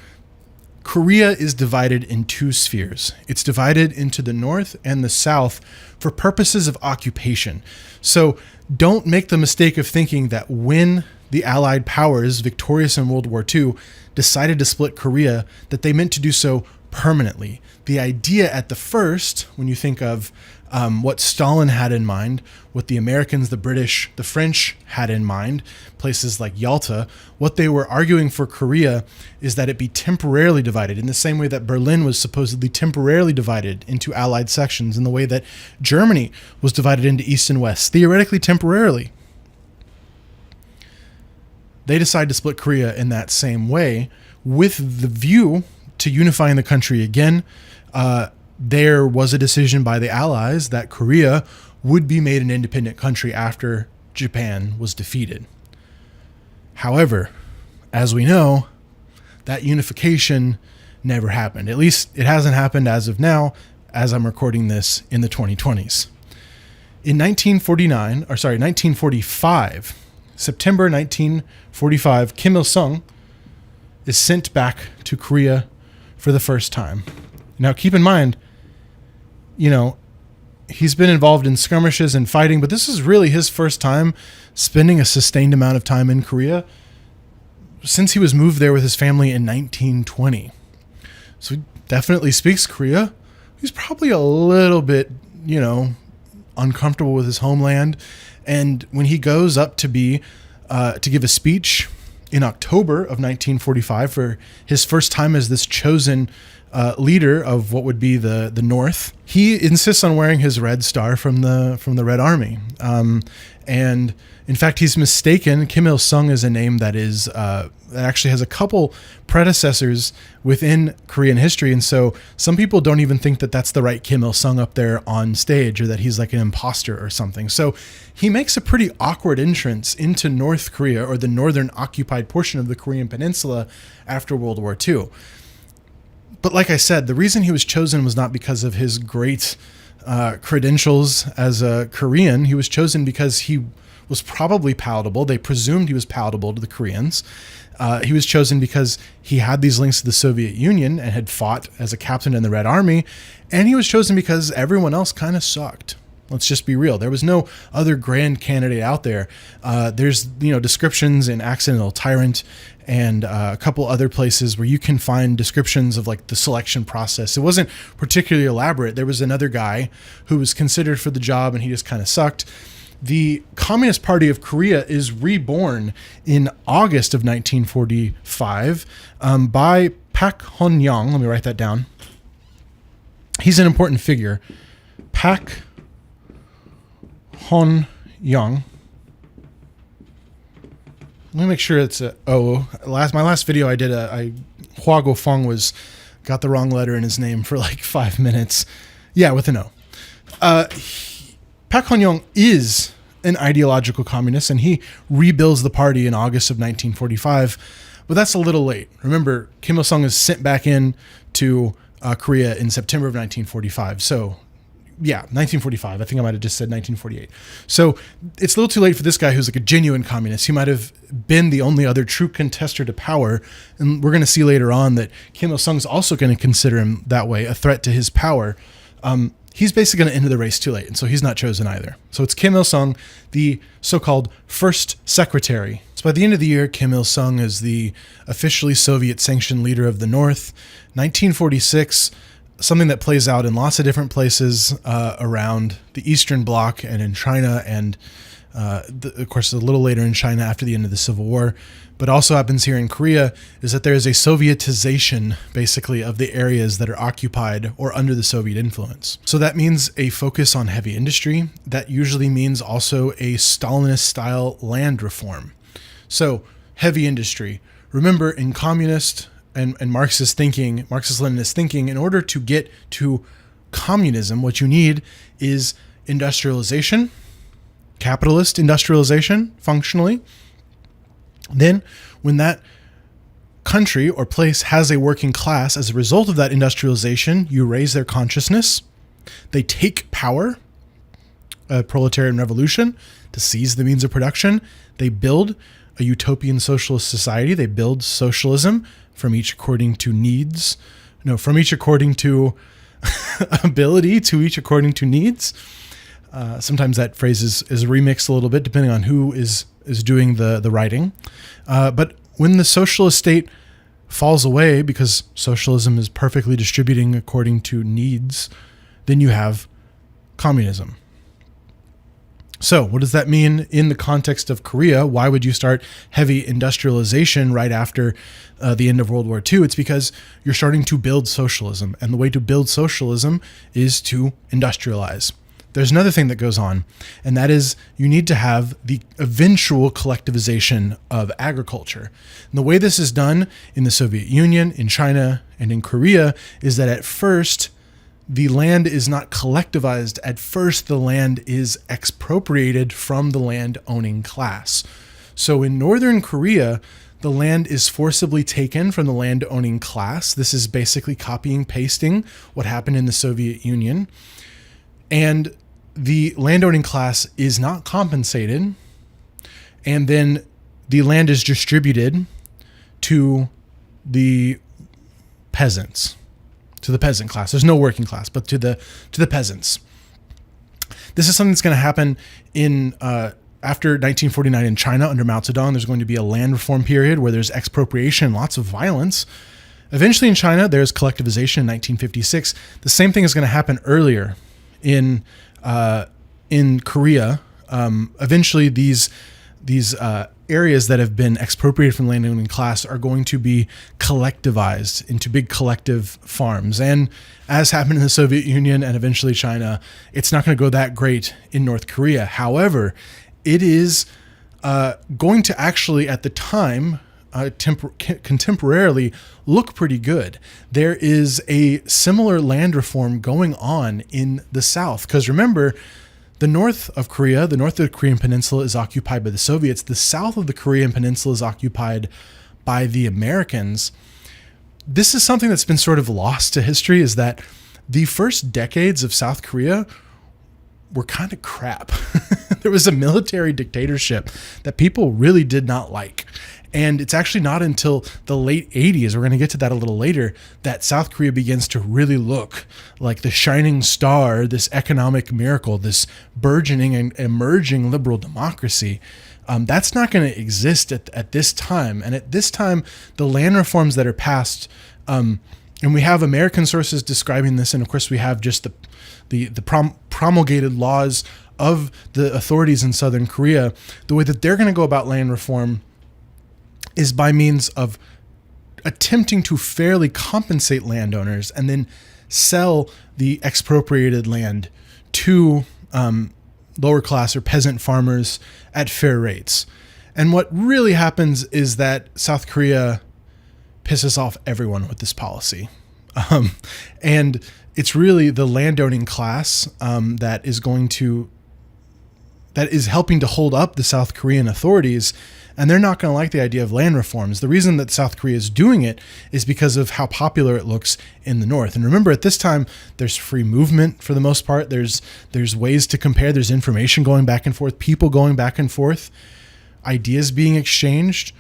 Speaker 1: Korea is divided in two spheres. It's divided into the north and the south for purposes of occupation. So don't make the mistake of thinking that when the Allied powers, victorious in World War II, decided to split Korea, that they meant to do so permanently. The idea at the first, when you think of what Stalin had in mind, what the Americans, the British, the French had in mind, places like Yalta, what they were arguing for Korea is that it be temporarily divided in the same way that Berlin was supposedly temporarily divided into Allied sections, in the way that Germany was divided into East and West, theoretically temporarily. They decided to split Korea in that same way with the view to unifying the country again. There was a decision by the Allies that Korea would be made an independent country after Japan was defeated. However, as we know, that unification never happened. At least it hasn't happened as of now, as I'm recording this in the 2020s. In 1945, September 1945, Kim Il-sung is sent back to Korea for the first time. Now, keep in mind, he's been involved in skirmishes and fighting, but this is really his first time spending a sustained amount of time in Korea since he was moved there with his family in 1920. So he definitely speaks Korea. He's probably a little bit, uncomfortable with his homeland. And when he goes up to give a speech in October of 1945 for his first time as this chosen leader of what would be the North, he insists on wearing his red star from the Red Army. And in fact, he's mistaken. Kim Il-sung is a name that actually has a couple predecessors within Korean history. And so some people don't even think that that's the right Kim Il-sung up there on stage, or that he's like an imposter or something. So he makes a pretty awkward entrance into North Korea, or the northern occupied portion of the Korean peninsula, after World War II. But like I said, the reason he was chosen was not because of his great credentials as a Korean. He was chosen because he was probably palatable. They presumed he was palatable to the Koreans. He was chosen because he had these links to the Soviet Union and had fought as a captain in the Red Army. And he was chosen because everyone else kind of sucked. Let's just be real. There was no other grand candidate out there. There's, descriptions in Accidental Tyrant and a couple other places where you can find descriptions of like the selection process. It wasn't particularly elaborate. There was another guy who was considered for the job and he just kind of sucked. The Communist Party of Korea is reborn in August of 1945 by Pak Hon-young. Let me write that down. He's an important figure. Pak Hon-young. Let me make sure it's my last video I did, Hua Go-feng got the wrong letter in his name for like 5 minutes. Yeah, with an O. Pak Hon-young is an ideological communist, and he rebuilds the party in August of 1945, but that's a little late. Remember, Kim Il-sung is sent back in to Korea in September of 1945. So, yeah, 1945. I think I might have just said 1948. So it's a little too late for this guy who's like a genuine communist. He might have been the only other true contester to power. And we're going to see later on that Kim Il-sung's also going to consider him that way, a threat to his power. He's basically going to enter the race too late, and so he's not chosen either. So it's Kim Il-sung, the so-called first secretary. So by the end of the year, Kim Il-sung is the officially Soviet-sanctioned leader of the North. 1946, something that plays out in lots of different places around the Eastern Bloc and in China, and of course a little later in China after the end of the Civil War, but also happens here in Korea, is that there is a Sovietization, basically, of the areas that are occupied or under the Soviet influence. So that means a focus on heavy industry. That usually means also a Stalinist-style land reform. So heavy industry. Remember, in communist and Marxist thinking, Marxist-Leninist thinking, in order to get to communism, what you need is industrialization, capitalist industrialization, functionally. Then, when that country or place has a working class, as a result of that industrialization, you raise their consciousness. They take power, a proletarian revolution, to seize the means of production. They build a utopian socialist society. They build socialism from each according to needs. No, from each according to ability to each according to needs. Sometimes that phrase is remixed a little bit depending on who is doing the writing. But when the socialist state falls away because socialism is perfectly distributing according to needs, then you have communism. So what does that mean in the context of Korea? Why would you start heavy industrialization right after the end of World War II? It's because you're starting to build socialism. And the way to build socialism is to industrialize. There's another thing that goes on, and that is you need to have the eventual collectivization of agriculture. And the way this is done in the Soviet Union, in China, and in Korea is that at first, the land is not collectivized. At first, the land is expropriated from the land-owning class. So in Northern Korea, the land is forcibly taken from the land-owning class. This is basically copying, pasting what happened in the Soviet Union. And the landowning class is not compensated, and then the land is distributed to the peasants, to the peasant class. There's no working class, but to the peasants. This is something that's going to happen in after 1949 in China under Mao Zedong. There's going to be a land reform period where there's expropriation, lots of violence. Eventually in China, there's collectivization in 1956. The same thing is going to happen earlier in Korea. Eventually these areas that have been expropriated from the landowning class are going to be collectivized into big collective farms. And as happened in the Soviet Union and eventually China, it's not going to go that great in North Korea. However, it is going to actually, at the time, contemporarily look pretty good. There is a similar land reform going on in the South, because remember, the north of Korea, the north of the Korean Peninsula is occupied by the Soviets. The south of the Korean Peninsula is occupied by the Americans. This is something that's been sort of lost to history, is that the first decades of South Korea were kind of crap. There was a military dictatorship that people really did not like. And it's actually not until the late 80s, we're going to get to that a little later, that South Korea begins to really look like the shining star, this economic miracle, this burgeoning and emerging liberal democracy. That's not going to exist at this time. And at this time, the land reforms that are passed, and we have American sources describing this, and of course we have just the promulgated laws of the authorities in Southern Korea. The way that they're going to go about land reform is by means of attempting to fairly compensate landowners and then sell the expropriated land to lower class or peasant farmers at fair rates. And what really happens is that South Korea pisses off everyone with this policy. And it's really the landowning class that is helping to hold up the South Korean authorities, and they're not going to like the idea of land reforms. The reason that South Korea is doing it is because of how popular it looks in the North. And remember, at this time, there's free movement for the most part. There's ways to compare. There's information going back and forth, people going back and forth, ideas being exchanged.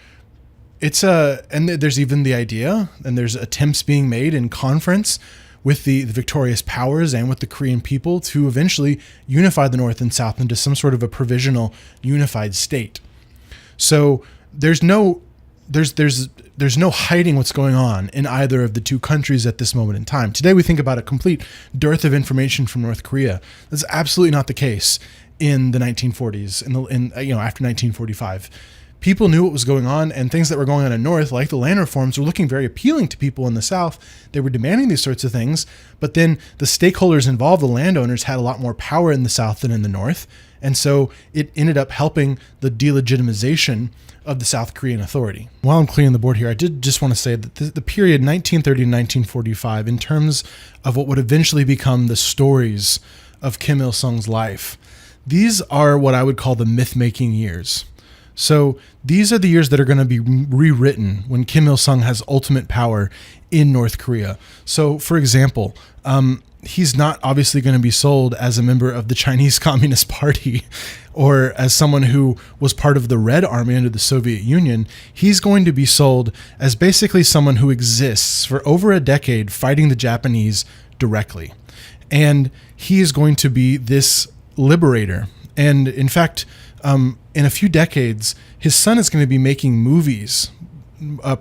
Speaker 1: And there's even the idea, and there's attempts being made in conference with the victorious powers and with the Korean people to eventually unify the North and South into some sort of a provisional unified state. So there's there's no hiding what's going on in either of the two countries at this moment in time. Today we think about a complete dearth of information from North Korea. That's absolutely not the case in the 1940s, after 1945. People knew what was going on, and things that were going on in North, like the land reforms, were looking very appealing to people in the South. They were demanding these sorts of things, but then the stakeholders involved, the landowners, had a lot more power in the South than in the North, and so it ended up helping the delegitimization of the South Korean authority. While I'm clearing the board here, I did just want to say that the period 1930 to 1945, in terms of what would eventually become the stories of Kim Il-sung's life, these are what I would call the myth-making years. So these are the years that are going to be rewritten when Kim Il-sung has ultimate power in North Korea. So, for example, he's not obviously going to be sold as a member of the Chinese Communist Party or as someone who was part of the Red Army under the Soviet Union. He's going to be sold as basically someone who exists for over a decade fighting the Japanese directly. And he is going to be this liberator. And in fact, in a few decades, his son is going to be making movies,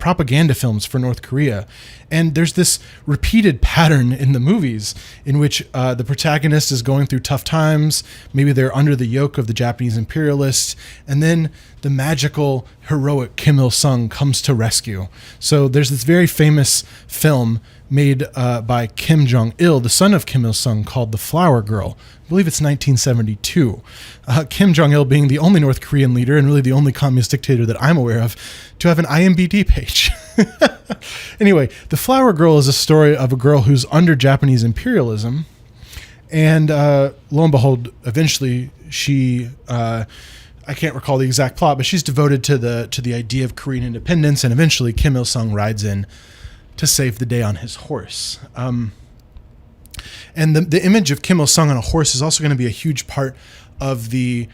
Speaker 1: propaganda films for North Korea. And there's this repeated pattern in the movies in which the protagonist is going through tough times. Maybe they're under the yoke of the Japanese imperialists. And then the magical, heroic Kim Il-sung comes to rescue. So there's this very famous film made by Kim Jong-Il, the son of Kim Il-sung, called The Flower Girl. I believe it's 1972. Kim Jong-Il being the only North Korean leader and really the only communist dictator that I'm aware of to have an IMDb page. Anyway, The Flower Girl is a story of a girl who's under Japanese imperialism. And lo and behold, eventually she... I can't recall the exact plot, but she's devoted to the idea of Korean independence, and eventually Kim Il-sung rides in to save the day on his horse. And the image of Kim Il-sung on a horse is also going to be a huge part of the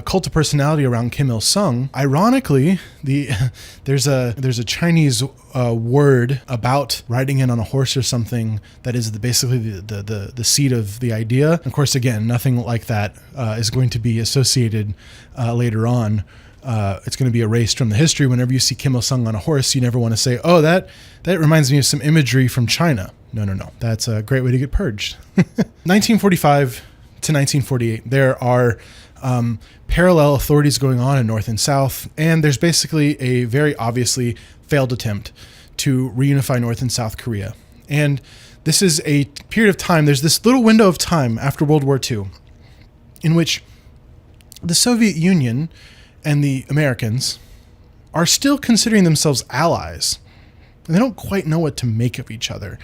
Speaker 1: cult of personality around Kim Il-sung. Ironically, there's a Chinese word about riding in on a horse or something that is basically the seed of the idea. Of course, again, nothing like that is going to be associated later on. It's going to be erased from the history. Whenever you see Kim Il-sung on a horse, you never want to say, oh, that reminds me of some imagery from China. No. That's a great way to get purged. 1945 to 1948, there are parallel authorities going on in North and South, and there's basically a very obviously failed attempt to reunify North and South Korea. And this is a period of time, there's this little window of time after World War II in which the Soviet Union and the Americans are still considering themselves allies, and they don't quite know what to make of each other.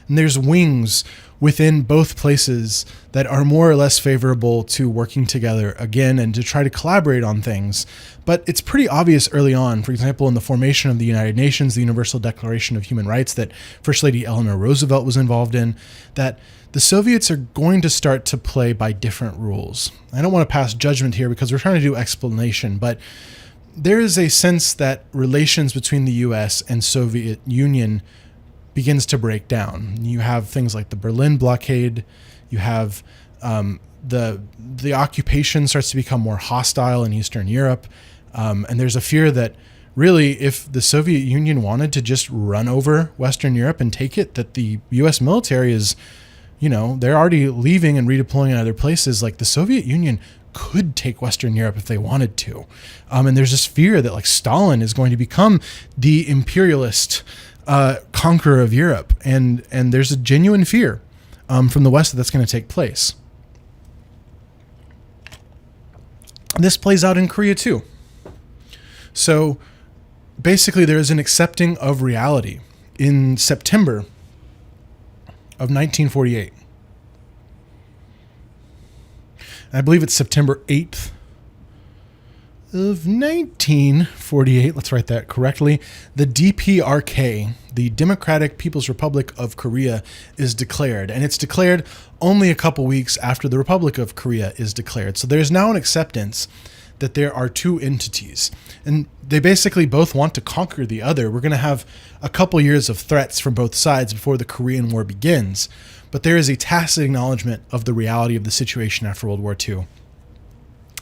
Speaker 1: And there's wings within both places that are more or less favorable to working together again and to try to collaborate on things. But it's pretty obvious early on, for example, in the formation of the United Nations, the Universal Declaration of Human Rights that First Lady Eleanor Roosevelt was involved in, that the Soviets are going to start to play by different rules. I don't want to pass judgment here because we're trying to do explanation, but there is a sense that relations between the US and Soviet Union begins to break down. You have things like the Berlin blockade. You have the occupation starts to become more hostile in Eastern Europe. And there's a fear that really if the Soviet Union wanted to just run over Western Europe and take it, that the US military is, they're already leaving and redeploying in other places. Like the Soviet Union could take Western Europe if they wanted to. And there's this fear that like Stalin is going to become the imperialist conqueror of Europe, and there's a genuine fear from the West that's going to take place. This plays out in Korea too. So basically there is an accepting of reality in September of 1948. I believe it's September 8th of 1948, let's write that correctly, the DPRK, the Democratic People's Republic of Korea, is declared. And it's declared only a couple weeks after the Republic of Korea is declared. So there's now an acceptance that there are two entities. And they basically both want to conquer the other. We're going to have a couple years of threats from both sides before the Korean War begins. But there is a tacit acknowledgement of the reality of the situation after World War II.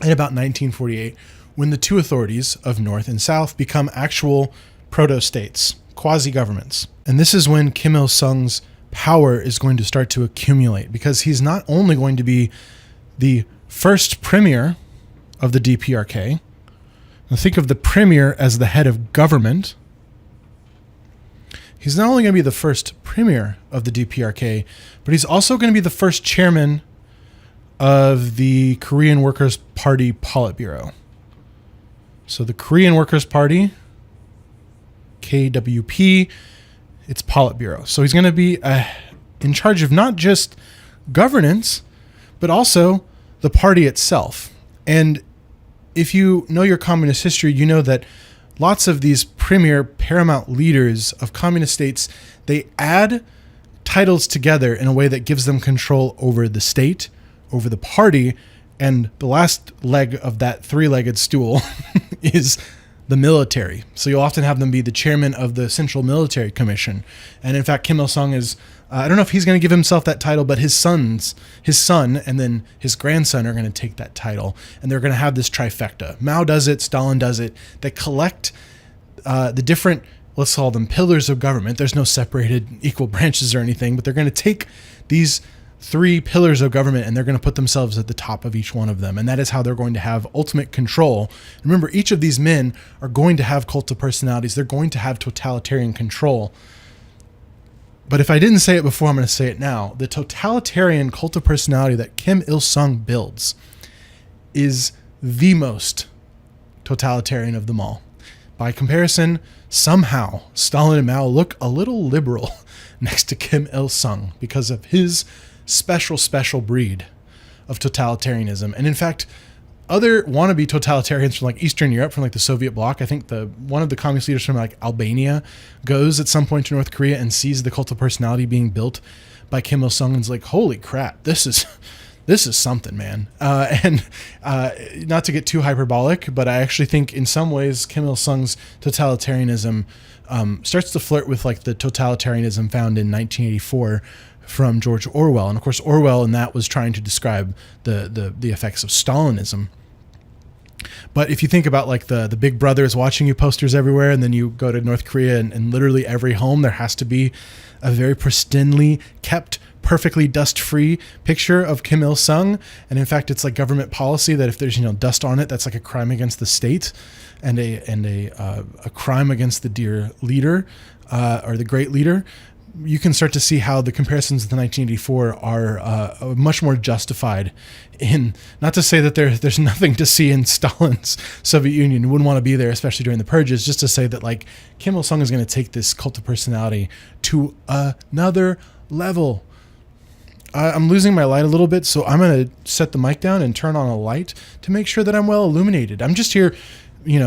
Speaker 1: In about 1948, when the two authorities of North and South become actual proto-states. quasi-governments. And this is when Kim Il-sung's power is going to start to accumulate, because he's not only going to be the first premier of the DPRK. Now think of the premier as the head of government. He's not only going to be the first premier of the DPRK, but he's also going to be the first chairman of the Korean Workers' Party Politburo. So the Korean Workers' Party, KWP, it's Politburo. So he's going to be in charge of not just governance, but also the party itself. And if you know your communist history, you know that lots of these premier paramount leaders of communist states, they add titles together in a way that gives them control over the state, over the party, and the last leg of that three-legged stool is the military. So you'll often have them be the chairman of the Central Military Commission. And in fact, Kim Il-sung is, I don't know if he's going to give himself that title, but his son and then his grandson are going to take that title. And they're going to have this trifecta. Mao does it, Stalin does it. They collect the different, let's call them pillars of government. There's no separated equal branches or anything, but they're going to take these three pillars of government and they're going to put themselves at the top of each one of them. And that is how they're going to have ultimate control. Remember, each of these men are going to have cult of personalities. They're going to have totalitarian control. But if I didn't say it before, I'm going to say it now. The totalitarian cult of personality that Kim Il-sung builds is the most totalitarian of them all. By comparison, somehow Stalin and Mao look a little liberal next to Kim Il-sung because of his special breed of totalitarianism. And in fact, other wannabe totalitarians from like Eastern Europe, from like the Soviet bloc, I think one of the communist leaders from like Albania goes at some point to North Korea and sees the cult of personality being built by Kim Il-sung and is like, holy crap, this is something, man. And not to get too hyperbolic, but I actually think in some ways Kim Il-sung's totalitarianism starts to flirt with like the totalitarianism found in 1984 from George Orwell. And of course, Orwell in that was trying to describe the effects of Stalinism. But if you think about like the Big Brother is watching you posters everywhere, and then you go to North Korea and literally every home there has to be a very pristinely kept, perfectly dust-free picture of Kim Il-sung. And in fact, it's like government policy that if there's dust on it, that's like a crime against the state and a crime against the dear leader or the great leader. You can start to see how the comparisons to 1984 are much more justified. In not to say that there's nothing to see in Stalin's Soviet Union, you wouldn't want to be there, especially during the purges, just to say that like Kim Il-sung is going to take this cult of personality to another level. I'm losing my light a little bit, so I'm going to set the mic down and turn on a light to make sure that I'm well illuminated. I'm just here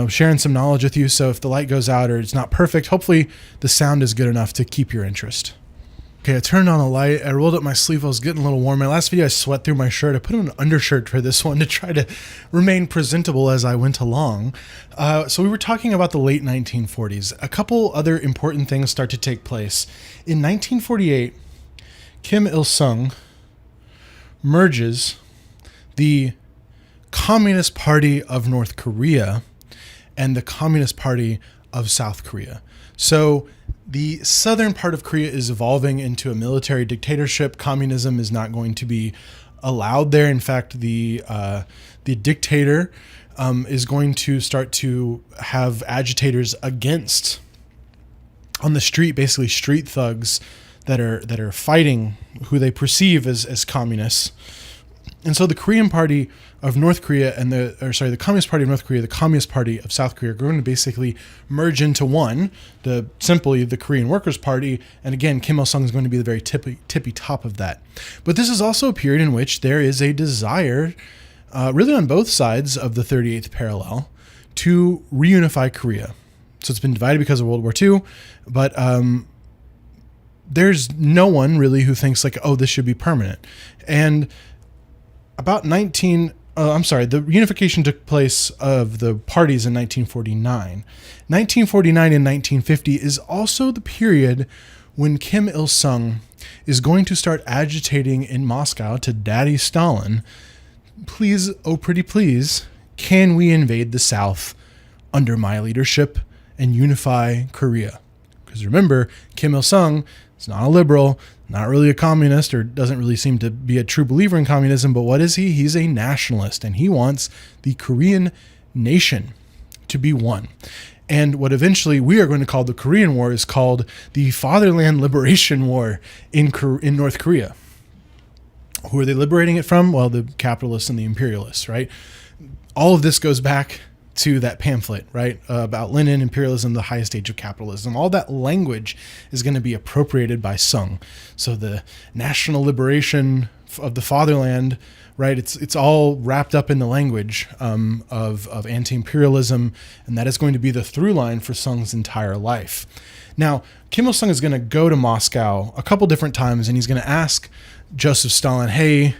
Speaker 1: sharing some knowledge with you. So if the light goes out or it's not perfect, hopefully the sound is good enough to keep your interest. Okay, I turned on a light. I rolled up my sleeve. I was getting a little warm. My last video, I sweat through my shirt. I put on an undershirt for this one to try to remain presentable as I went along. So we were talking about the late 1940s. A couple other important things start to take place. In 1948, Kim Il-sung merges the Communist Party of North Korea and the Communist Party of South Korea. So the southern part of Korea is evolving into a military dictatorship. Communism is not going to be allowed there. In fact, the dictator is going to start to have agitators against, on the street, basically street thugs that are fighting who they perceive as communists. And so the Korean Party of North Korea and the Communist Party of North Korea, the Communist Party of South Korea are going to basically merge into one, simply the Korean Workers' Party. And again, Kim Il-sung is going to be the very tippy top of that. But this is also a period in which there is a desire, really on both sides of the 38th parallel, to reunify Korea. So it's been divided because of World War II, but there's no one really who thinks like, oh, this should be permanent. And about the unification took place of the parties in 1949. 1949 and 1950 is also the period when Kim Il-sung is going to start agitating in Moscow to Daddy Stalin, please, oh pretty please, can we invade the South under my leadership and unify Korea? Because remember, Kim Il-sung is not a liberal, not really a communist, or doesn't really seem to be a true believer in communism. But what is he? He's a nationalist, and he wants the Korean nation to be one. And what eventually we are going to call the Korean War is called the Fatherland Liberation War in North Korea. Who are they liberating it from? Well, the capitalists and the imperialists, right? All of this goes back to that pamphlet, right? About Lenin, imperialism, the highest age of capitalism. All that language is going to be appropriated by Sung. So the national liberation of the fatherland, right? It's all wrapped up in the language of anti-imperialism, and that is going to be the through line for Sung's entire life. Now, Kim Il-sung is going to go to Moscow a couple different times, and he's going to ask Joseph Stalin, hey,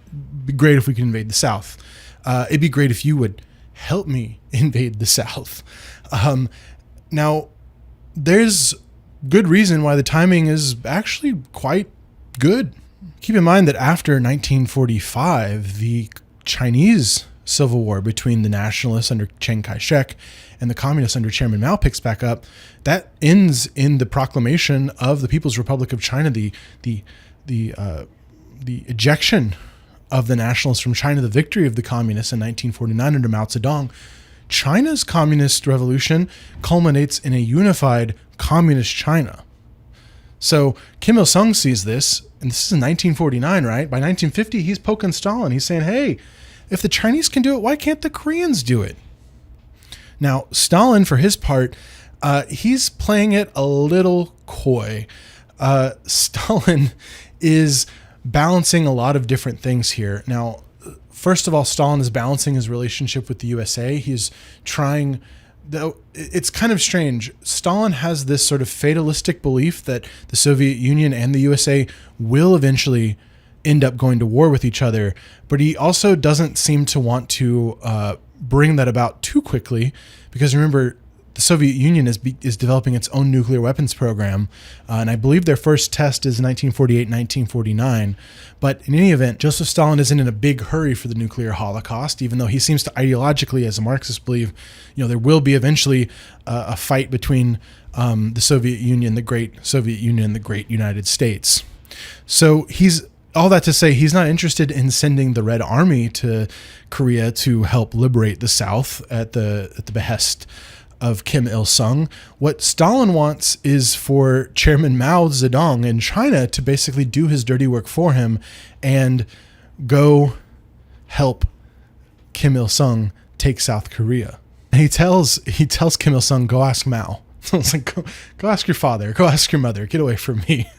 Speaker 1: it'd be great if we could invade the South. It'd be great if you would help me invade the South. Now, there's good reason why the timing is actually quite good. Keep in mind that after 1945, the Chinese Civil War between the nationalists under Chiang Kai-shek and the communists under Chairman Mao picks back up. That ends in the proclamation of the People's Republic of China, the ejection of the nationalists from China, the victory of the communists in 1949 under Mao Zedong. China's communist revolution culminates in a unified communist China. So Kim Il-sung sees this, and this is in 1949, right? By 1950, he's poking Stalin. He's saying, hey, if the Chinese can do it, why can't the Koreans do it? Now, Stalin, for his part, he's playing it a little coy. Stalin is balancing a lot of different things here. Now, first of all, Stalin is balancing his relationship with the USA. He's trying, though it's kind of strange. Stalin has this sort of fatalistic belief that the Soviet Union and the USA will eventually end up going to war with each other, but he also doesn't seem to want to bring that about too quickly, because remember, the Soviet Union is developing its own nuclear weapons program, and I believe their first test is 1948, 1949. But in any event, Joseph Stalin isn't in a big hurry for the nuclear holocaust, even though he seems to ideologically, as a Marxist, believe, there will be eventually a fight between the Soviet Union, the great Soviet Union, and the great United States. So he's all that to say, he's not interested in sending the Red Army to Korea to help liberate the South at the behest of Kim Il-sung. What Stalin wants is for Chairman Mao Zedong in China to basically do his dirty work for him and go help Kim Il-sung take South Korea. And he tells Kim Il-sung, go ask Mao. So it's like, go ask your father, go ask your mother, get away from me.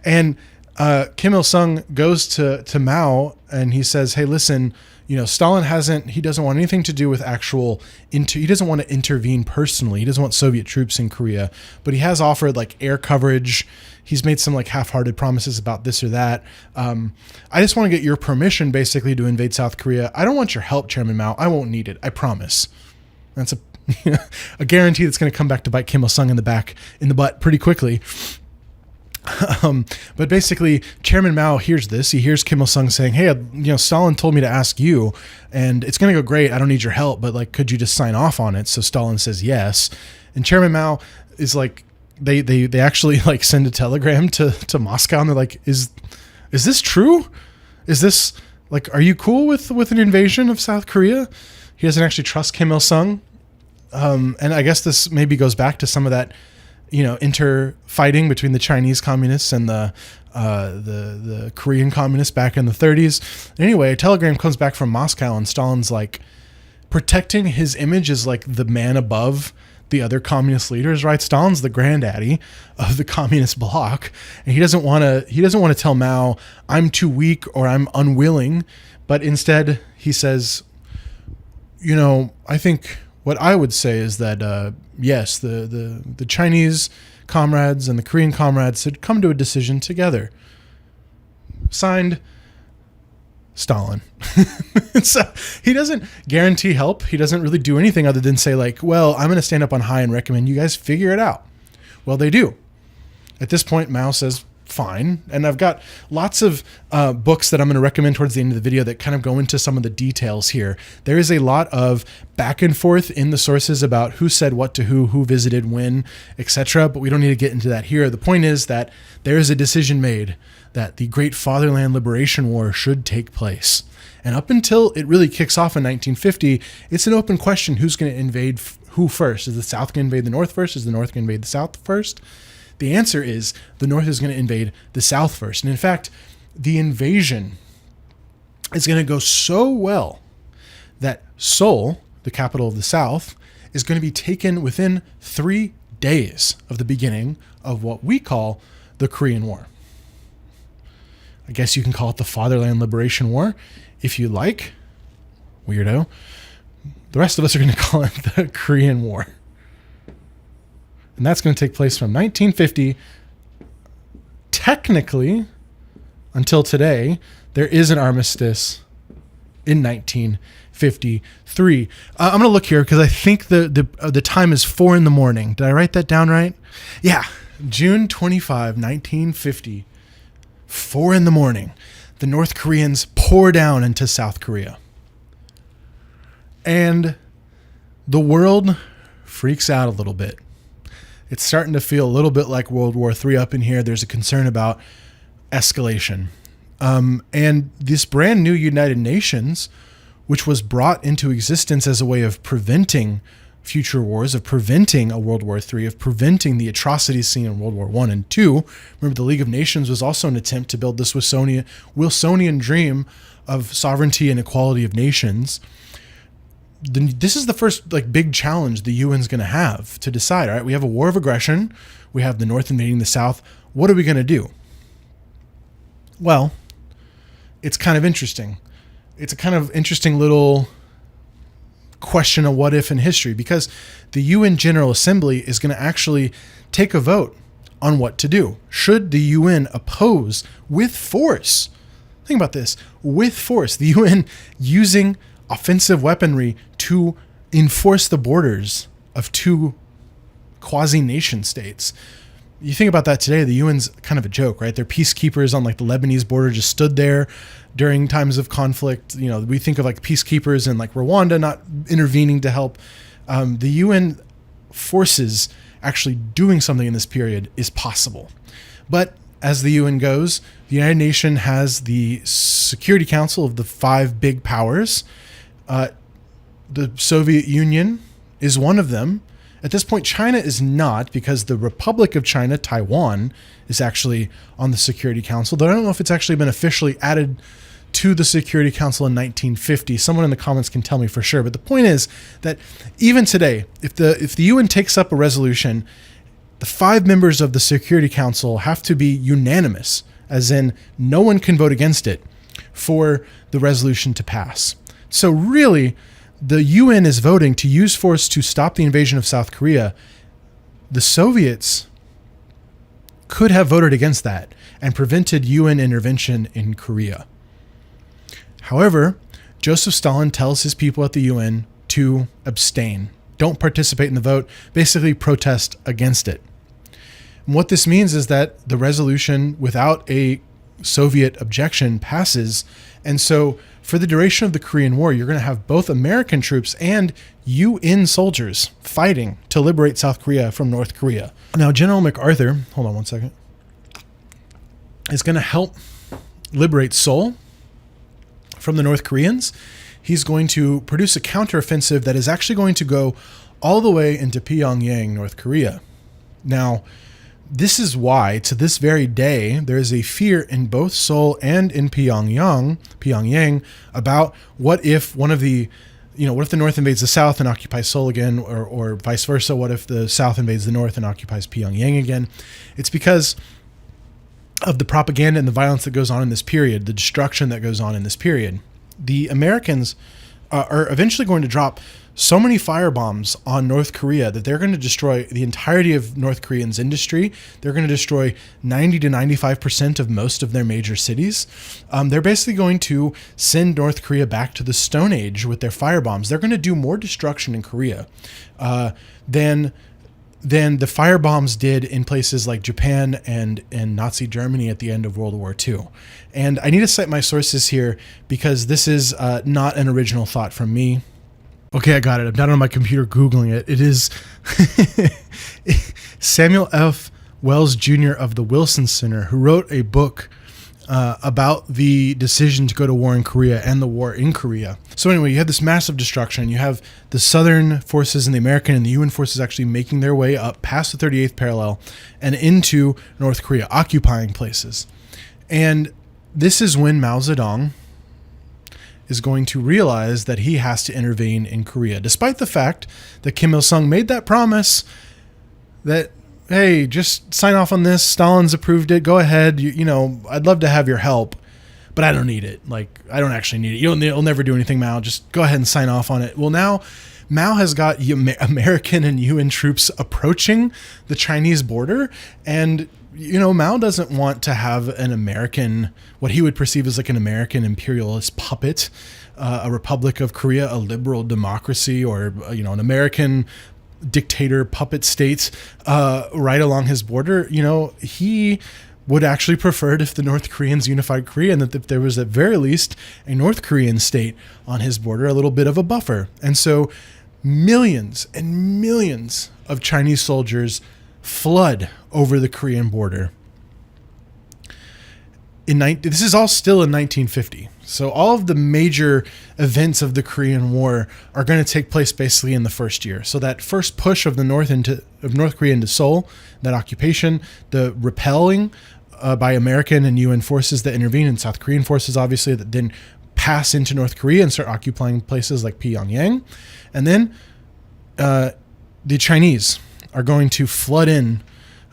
Speaker 1: And Kim Il-sung goes to Mao and he says, hey, listen, Stalin he doesn't want anything to do with he doesn't want to intervene personally. He doesn't want Soviet troops in Korea, but he has offered air coverage. He's made some half-hearted promises about this or that. I just want to get your permission basically to invade South Korea. I don't want your help, Chairman Mao. I won't need it. I promise. That's a guarantee that's going to come back to bite Kim Il-sung in the butt pretty quickly. But basically, Chairman Mao hears this. He hears Kim Il-sung saying, hey, Stalin told me to ask you, and it's going to go great. I don't need your help, but could you just sign off on it? So Stalin says yes. And Chairman Mao is they actually send a telegram to Moscow, and they're like, is this true? Is this are you cool with an invasion of South Korea? He doesn't actually trust Kim Il-sung. And I guess this maybe goes back to some of that interfighting between the Chinese communists and the Korean communists back in the 30s. Anyway, a telegram comes back from Moscow, and Stalin's protecting his image as the man above the other communist leaders, right? Stalin's the granddaddy of the communist bloc, and he doesn't want to tell Mao, I'm too weak or I'm unwilling, but instead he says, I think what I would say is that yes, the Chinese comrades and the Korean comrades had come to a decision together. Signed, Stalin. So he doesn't guarantee help. He doesn't really do anything other than say well, I'm going to stand up on high and recommend you guys figure it out. Well, they do. At this point, Mao says, fine. And I've got lots of books that I'm going to recommend towards the end of the video that kind of go into some of the details here. There is a lot of back and forth in the sources about who said what to who visited when, etc. But we don't need to get into that here. The point is that there is a decision made that the Great Fatherland Liberation War should take place. And up until it really kicks off in 1950, it's an open question who's going to invade who first. Is the South going to invade the North first? Is the North going to invade the South first? The answer is the North is going to invade the South first. And in fact, the invasion is going to go so well that Seoul, the capital of the South, is going to be taken within 3 days of the beginning of what we call the Korean War. I guess you can call it the Fatherland Liberation War if you like. Weirdo. The rest of us are going to call it the Korean War. And that's going to take place from 1950, technically, until today. There is an armistice in 1953. I'm going to look here because I think the time is 4 a.m. Did I write that down right? Yeah, June 25, 1950, 4 a.m. The North Koreans pour down into South Korea. And the world freaks out a little bit. It's starting to feel a little bit like World War III up in here. There's a concern about escalation. And this brand new United Nations, which was brought into existence as a way of preventing future wars, of preventing a World War III, of preventing the atrocities seen in World War I and II. Remember, the League of Nations was also an attempt to build this Wilsonian dream of sovereignty and equality of nations. This is the first big challenge the UN's going to have to decide. All right, we have a war of aggression. We have the North invading the South. What are we going to do? Well, it's kind of interesting. It's a kind of interesting little question of what if in history, because the UN General Assembly is going to actually take a vote on what to do. Should the UN oppose with force? Think about this. With force, the UN using offensive weaponry to enforce the borders of 2 quasi-nation states. You think about that today, the UN's kind of a joke, right? They're peacekeepers on the Lebanese border, just stood there during times of conflict. We think of peacekeepers in Rwanda not intervening to help. The UN forces actually doing something in this period is possible. But as the UN goes, the United Nations has the Security Council of the 5 big powers. The Soviet Union is one of them. At this point, China is not, because the Republic of China, Taiwan, is actually on the Security Council. Though I don't know if it's actually been officially added to the Security Council in 1950. Someone in the comments can tell me for sure. But the point is that even today, if the UN takes up a resolution, the 5 members of the Security Council have to be unanimous, as in no one can vote against it, for the resolution to pass. So really, the UN is voting to use force to stop the invasion of South Korea. The Soviets could have voted against that and prevented UN intervention in Korea. However, Joseph Stalin tells his people at the UN to abstain. Don't participate in the vote. Basically protest against it. And what this means is that the resolution without a Soviet objection passes. And so for the duration of the Korean War, you're going to have both American troops and UN soldiers fighting to liberate South Korea from North Korea. Now, General MacArthur, hold on one second, is going to help liberate Seoul from the North Koreans. He's going to produce a counteroffensive that is actually going to go all the way into Pyongyang, North Korea. Now, this is why, to this very day, there is a fear in both Seoul and in Pyongyang, about what if what if the North invades the South and occupies Seoul again, or vice versa? What if the South invades the North and occupies Pyongyang again? It's because of the propaganda and the violence that goes on in this period, the destruction that goes on in this period. The Americans are eventually going to drop so many firebombs on North Korea that they're going to destroy the entirety of North Koreans' industry. They're going to destroy 90 to 95% of most of their major cities. They're basically going to send North Korea back to the Stone Age with their firebombs. They're going to do more destruction in Korea than than the firebombs did in places like Japan and Nazi Germany at the end of World War II. And I need to cite my sources here because this is not an original thought from me. Okay, I got it. I'm down on my computer Googling it. It is Samuel F. Wells Jr. of the Wilson Center, who wrote a book about the decision to go to war in Korea and the war in Korea. So anyway, you have this massive destruction. You have the Southern forces and the American and the UN forces actually making their way up past the 38th parallel and into North Korea, occupying places. And this is when Mao Zedong is going to realize that he has to intervene in Korea, despite the fact that Kim Il-sung made that promise that, hey, just sign off on this. Stalin's approved it. Go ahead. You know, I'd love to have your help, but I don't need it. Like, I don't actually need it. You'll never do anything, Mao. Just go ahead and sign off on it. Well, now Mao has got American and UN troops approaching the Chinese border, and you know, Mao doesn't want to have an American, what he would perceive as like an American imperialist puppet, a Republic of Korea, a liberal democracy, or, you know, an American dictator puppet state right along his border. You know, he would actually prefer it if the North Koreans unified Korea, and that if there was at very least a North Korean state on his border, a little bit of a buffer. And so millions and millions of Chinese soldiers flood over the Korean border. This is all still in 1950. So all of the major events of the Korean War are going to take place basically in the first year. So that first push of North Korea into Seoul, that occupation, the repelling by American and UN forces that intervene, and South Korean forces obviously that then pass into North Korea and start occupying places like Pyongyang. And then the Chinese are going to flood in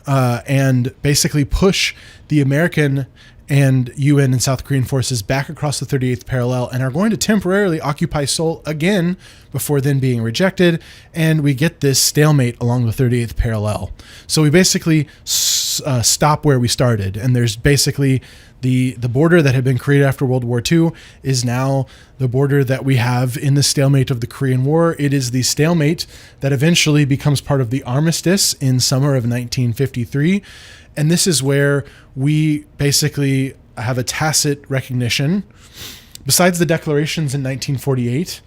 Speaker 1: and basically push the American and UN and South Korean forces back across the 38th parallel, and are going to temporarily occupy Seoul again before then being rejected. And we get this stalemate along the 38th parallel. So we basically stop where we started. And there's basically the border that had been created after World War II is now the border that we have in the stalemate of the Korean War. It is the stalemate that eventually becomes part of the armistice in summer of 1953. And this is where we basically have a tacit recognition. Besides the declarations in 1948,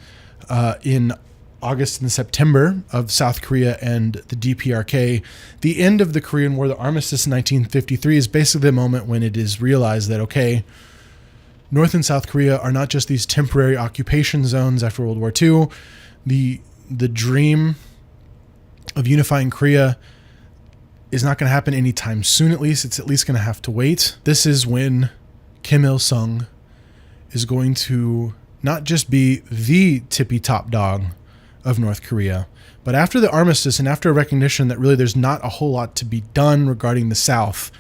Speaker 1: in August and September of South Korea and the DPRK, the end of the Korean War, the armistice in 1953, is basically the moment when it is realized that, okay, North and South Korea are not just these temporary occupation zones after World War II. The dream of unifying Korea is not going to happen anytime soon, at least. It's at least going to have to wait. This is when Kim Il-sung is going to not just be the tippy top dog of North Korea, but after the armistice and after a recognition that really there's not a whole lot to be done regarding the South,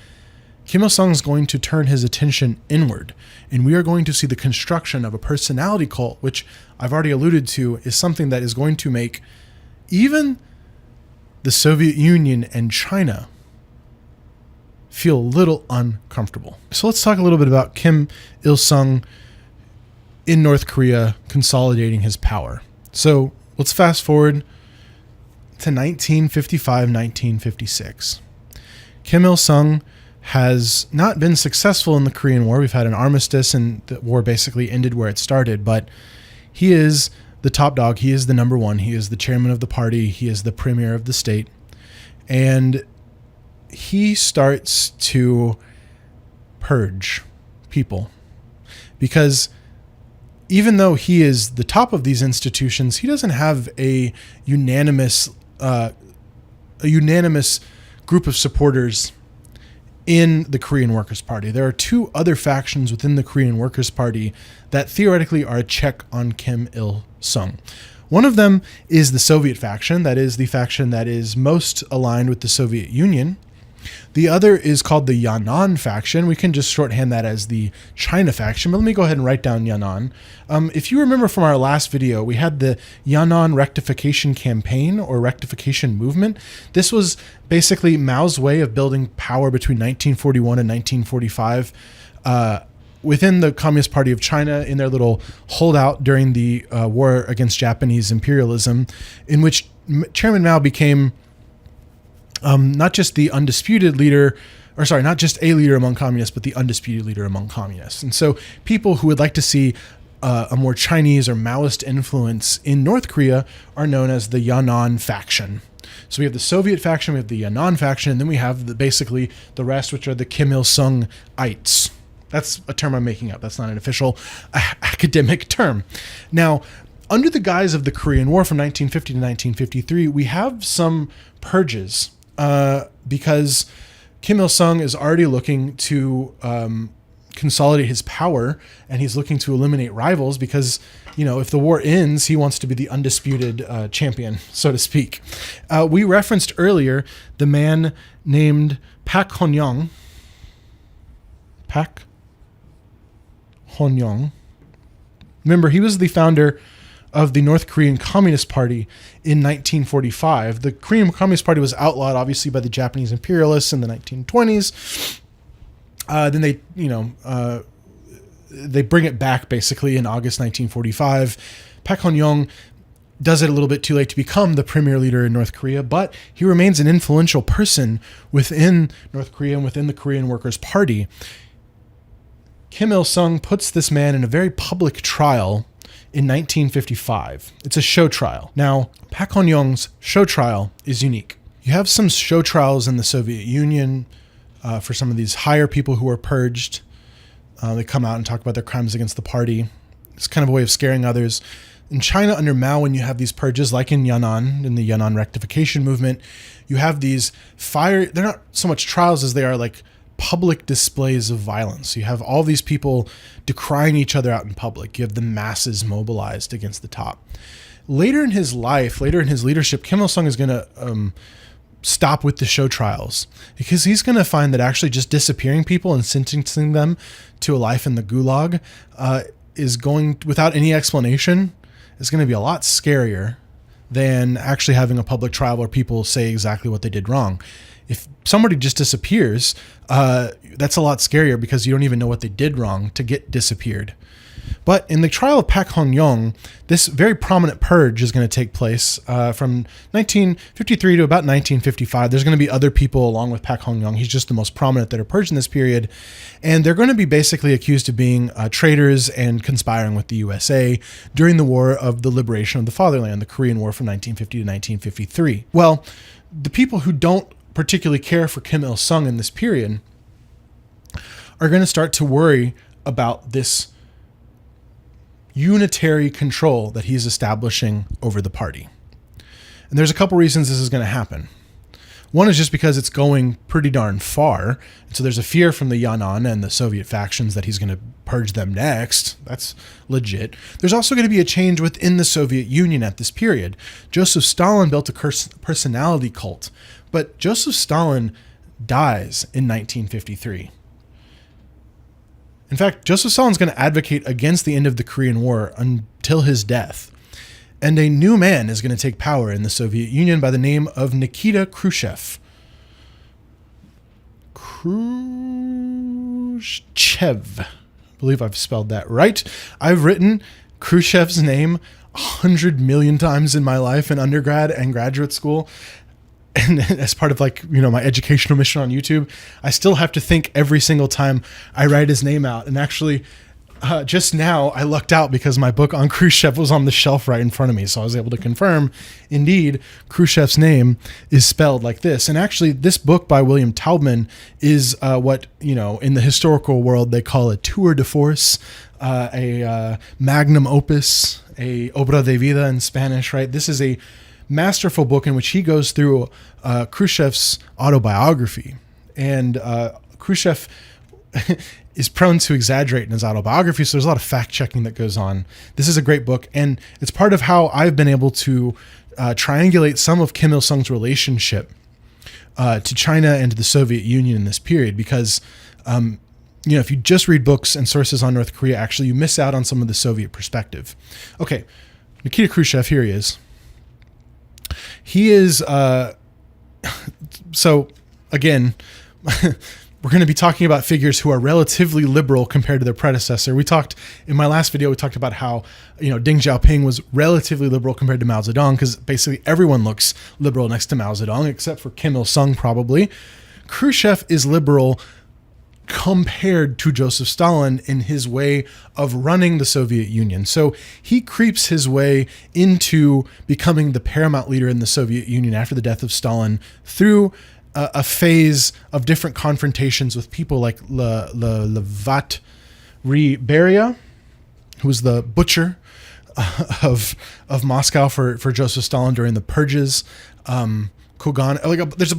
Speaker 1: Kim Il-sung is going to turn his attention inward, and we are going to see the construction of a personality cult, which I've already alluded to is something that is going to make even the Soviet Union and China feel a little uncomfortable. So let's talk a little bit about Kim Il-sung in North Korea consolidating his power. So let's fast forward to 1955, 1956. Kim Il-sung has not been successful in the Korean War. We've had an armistice and the war basically ended where it started, but he is the top dog. He is the number one. He is the chairman of the party. He is the premier of the state. And he starts to purge people, because even though he is the top of these institutions, he doesn't have a unanimous group of supporters in the Korean Workers' Party. There are two other factions within the Korean Workers' Party that theoretically are a check on Kim Il-sung. One of them is the Soviet faction, that is the faction that is most aligned with the Soviet Union. The other is called the Yan'an faction. We can just shorthand that as the China faction, but let me go ahead and write down Yan'an. If you remember from our last video, we had the Yan'an rectification campaign or rectification movement. This was basically Mao's way of building power between 1941 and 1945 within the Communist Party of China in their little holdout during the war against Japanese imperialism, in which Chairman Mao became not just the undisputed leader, or sorry, not just a leader among communists, but the undisputed leader among communists. And so people who would like to see a more Chinese or Maoist influence in North Korea are known as the Yan'an faction. So we have the Soviet faction, we have the Yan'an faction, and then we have basically the rest, which are the Kim Il-sung-ites. That's a term I'm making up. That's not an official academic term. Now, under the guise of the Korean War from 1950 to 1953, we have some purges because Kim Il-sung is already looking to consolidate his power, and he's looking to eliminate rivals because, if the war ends, he wants to be the undisputed champion, so to speak. We referenced earlier the man named Pak Hon-yong. Pak Hon-yong. Remember, he was the founder of the North Korean Communist Party in 1945. The Korean Communist Party was outlawed, obviously, by the Japanese imperialists in the 1920s. Then they bring it back basically in August 1945. Pak Hon-yong does it a little bit too late to become the premier leader in North Korea, but he remains an influential person within North Korea and within the Korean Workers' Party. Kim Il-sung puts this man in a very public trial in 1955. It's a show trial. Now, Pak Hon-yong's show trial is unique. You have some show trials in the Soviet Union for some of these higher people who are purged. They come out and talk about their crimes against the party. It's kind of a way of scaring others. In China under Mao, when you have these purges, like in Yan'an, in the Yan'an rectification movement, you have these they're not so much trials as they are like public displays of violence. You have all these people decrying each other out in public. You have the masses mobilized against the top. Later in his life, later in his leadership, Kim Il-sung is going to stop with the show trials because he's going to find that actually just disappearing people and sentencing them to a life in the gulag is going, without any explanation, is going to be a lot scarier than actually having a public trial where people say exactly what they did wrong. If somebody just disappears, that's a lot scarier because you don't even know what they did wrong to get disappeared. But in the trial of Pak Hon-yong, this very prominent purge is going to take place from 1953 to about 1955. There's going to be other people along with Pak Hon-yong. He's just the most prominent that are purged in this period. And they're going to be basically accused of being traitors and conspiring with the USA during the War of the Liberation of the Fatherland, the Korean War from 1950 to 1953. Well, the people who don't particularly care for Kim Il-sung in this period are going to start to worry about this unitary control that he's establishing over the party. And there's a couple reasons this is going to happen. One is just because it's going pretty darn far. And so there's a fear from the Yan'an and the Soviet factions that he's going to purge them next. That's legit. There's also going to be a change within the Soviet Union at this period. Joseph Stalin built a personality cult, but Joseph Stalin dies in 1953. In fact, Joseph Stalin's going to advocate against the end of the Korean War until his death. And a new man is going to take power in the Soviet Union by the name of Nikita Khrushchev. Khrushchev. I believe I've spelled that right. I've written Khrushchev's name 100 million times in my life in undergrad and graduate school. And as part of my educational mission on YouTube, I still have to think every single time I write his name out. And actually, just now I lucked out because my book on Khrushchev was on the shelf right in front of me. So I was able to confirm, indeed, Khrushchev's name is spelled like this. And actually, this book by William Taubman is what, in the historical world, they call a tour de force, a magnum opus, a obra de vida in Spanish, right? This is a masterful book in which he goes through Khrushchev's autobiography. And Khrushchev is prone to exaggerate in his autobiography, so there's a lot of fact-checking that goes on. This is a great book, and it's part of how I've been able to triangulate some of Kim Il-sung's relationship to China and to the Soviet Union in this period, because if you just read books and sources on North Korea, actually you miss out on some of the Soviet perspective. Okay, Nikita Khrushchev, here he is. He is, so again, we're going to be talking about figures who are relatively liberal compared to their predecessor. In my last video, we talked about how, Deng Xiaoping was relatively liberal compared to Mao Zedong, because basically everyone looks liberal next to Mao Zedong, except for Kim Il-sung probably. Khrushchev is liberal compared to Joseph Stalin in his way of running the Soviet Union. So he creeps his way into becoming the paramount leader in the Soviet Union after the death of Stalin through a phase of different confrontations with people like Levat Beria, who was the butcher of Moscow for Joseph Stalin during the purges. Kogan, there's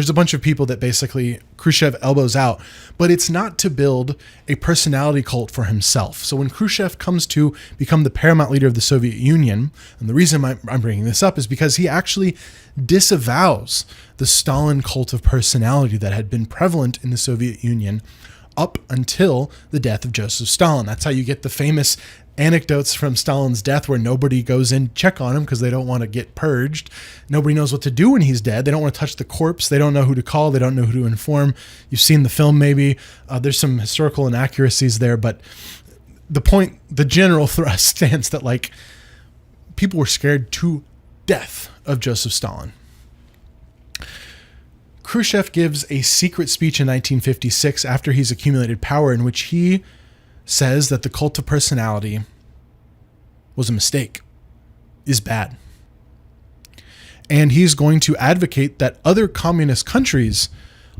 Speaker 1: a bunch of people that basically Khrushchev elbows out, but it's not to build a personality cult for himself. So when Khrushchev comes to become the paramount leader of the Soviet Union, and the reason I'm bringing this up is because he actually disavows the Stalin cult of personality that had been prevalent in the Soviet Union up until the death of Joseph Stalin. That's how you get the famous anecdotes from Stalin's death where nobody goes in to check on him because they don't want to get purged. Nobody knows what to do when he's dead. They don't want to touch the corpse. They don't know who to call. They don't know who to inform. You've seen the film maybe. There's some historical inaccuracies there, but the general thrust stands that people were scared to death of Joseph Stalin. Khrushchev gives a secret speech in 1956 after he's accumulated power in which he says that the cult of personality was a mistake, is bad. And he's going to advocate that other communist countries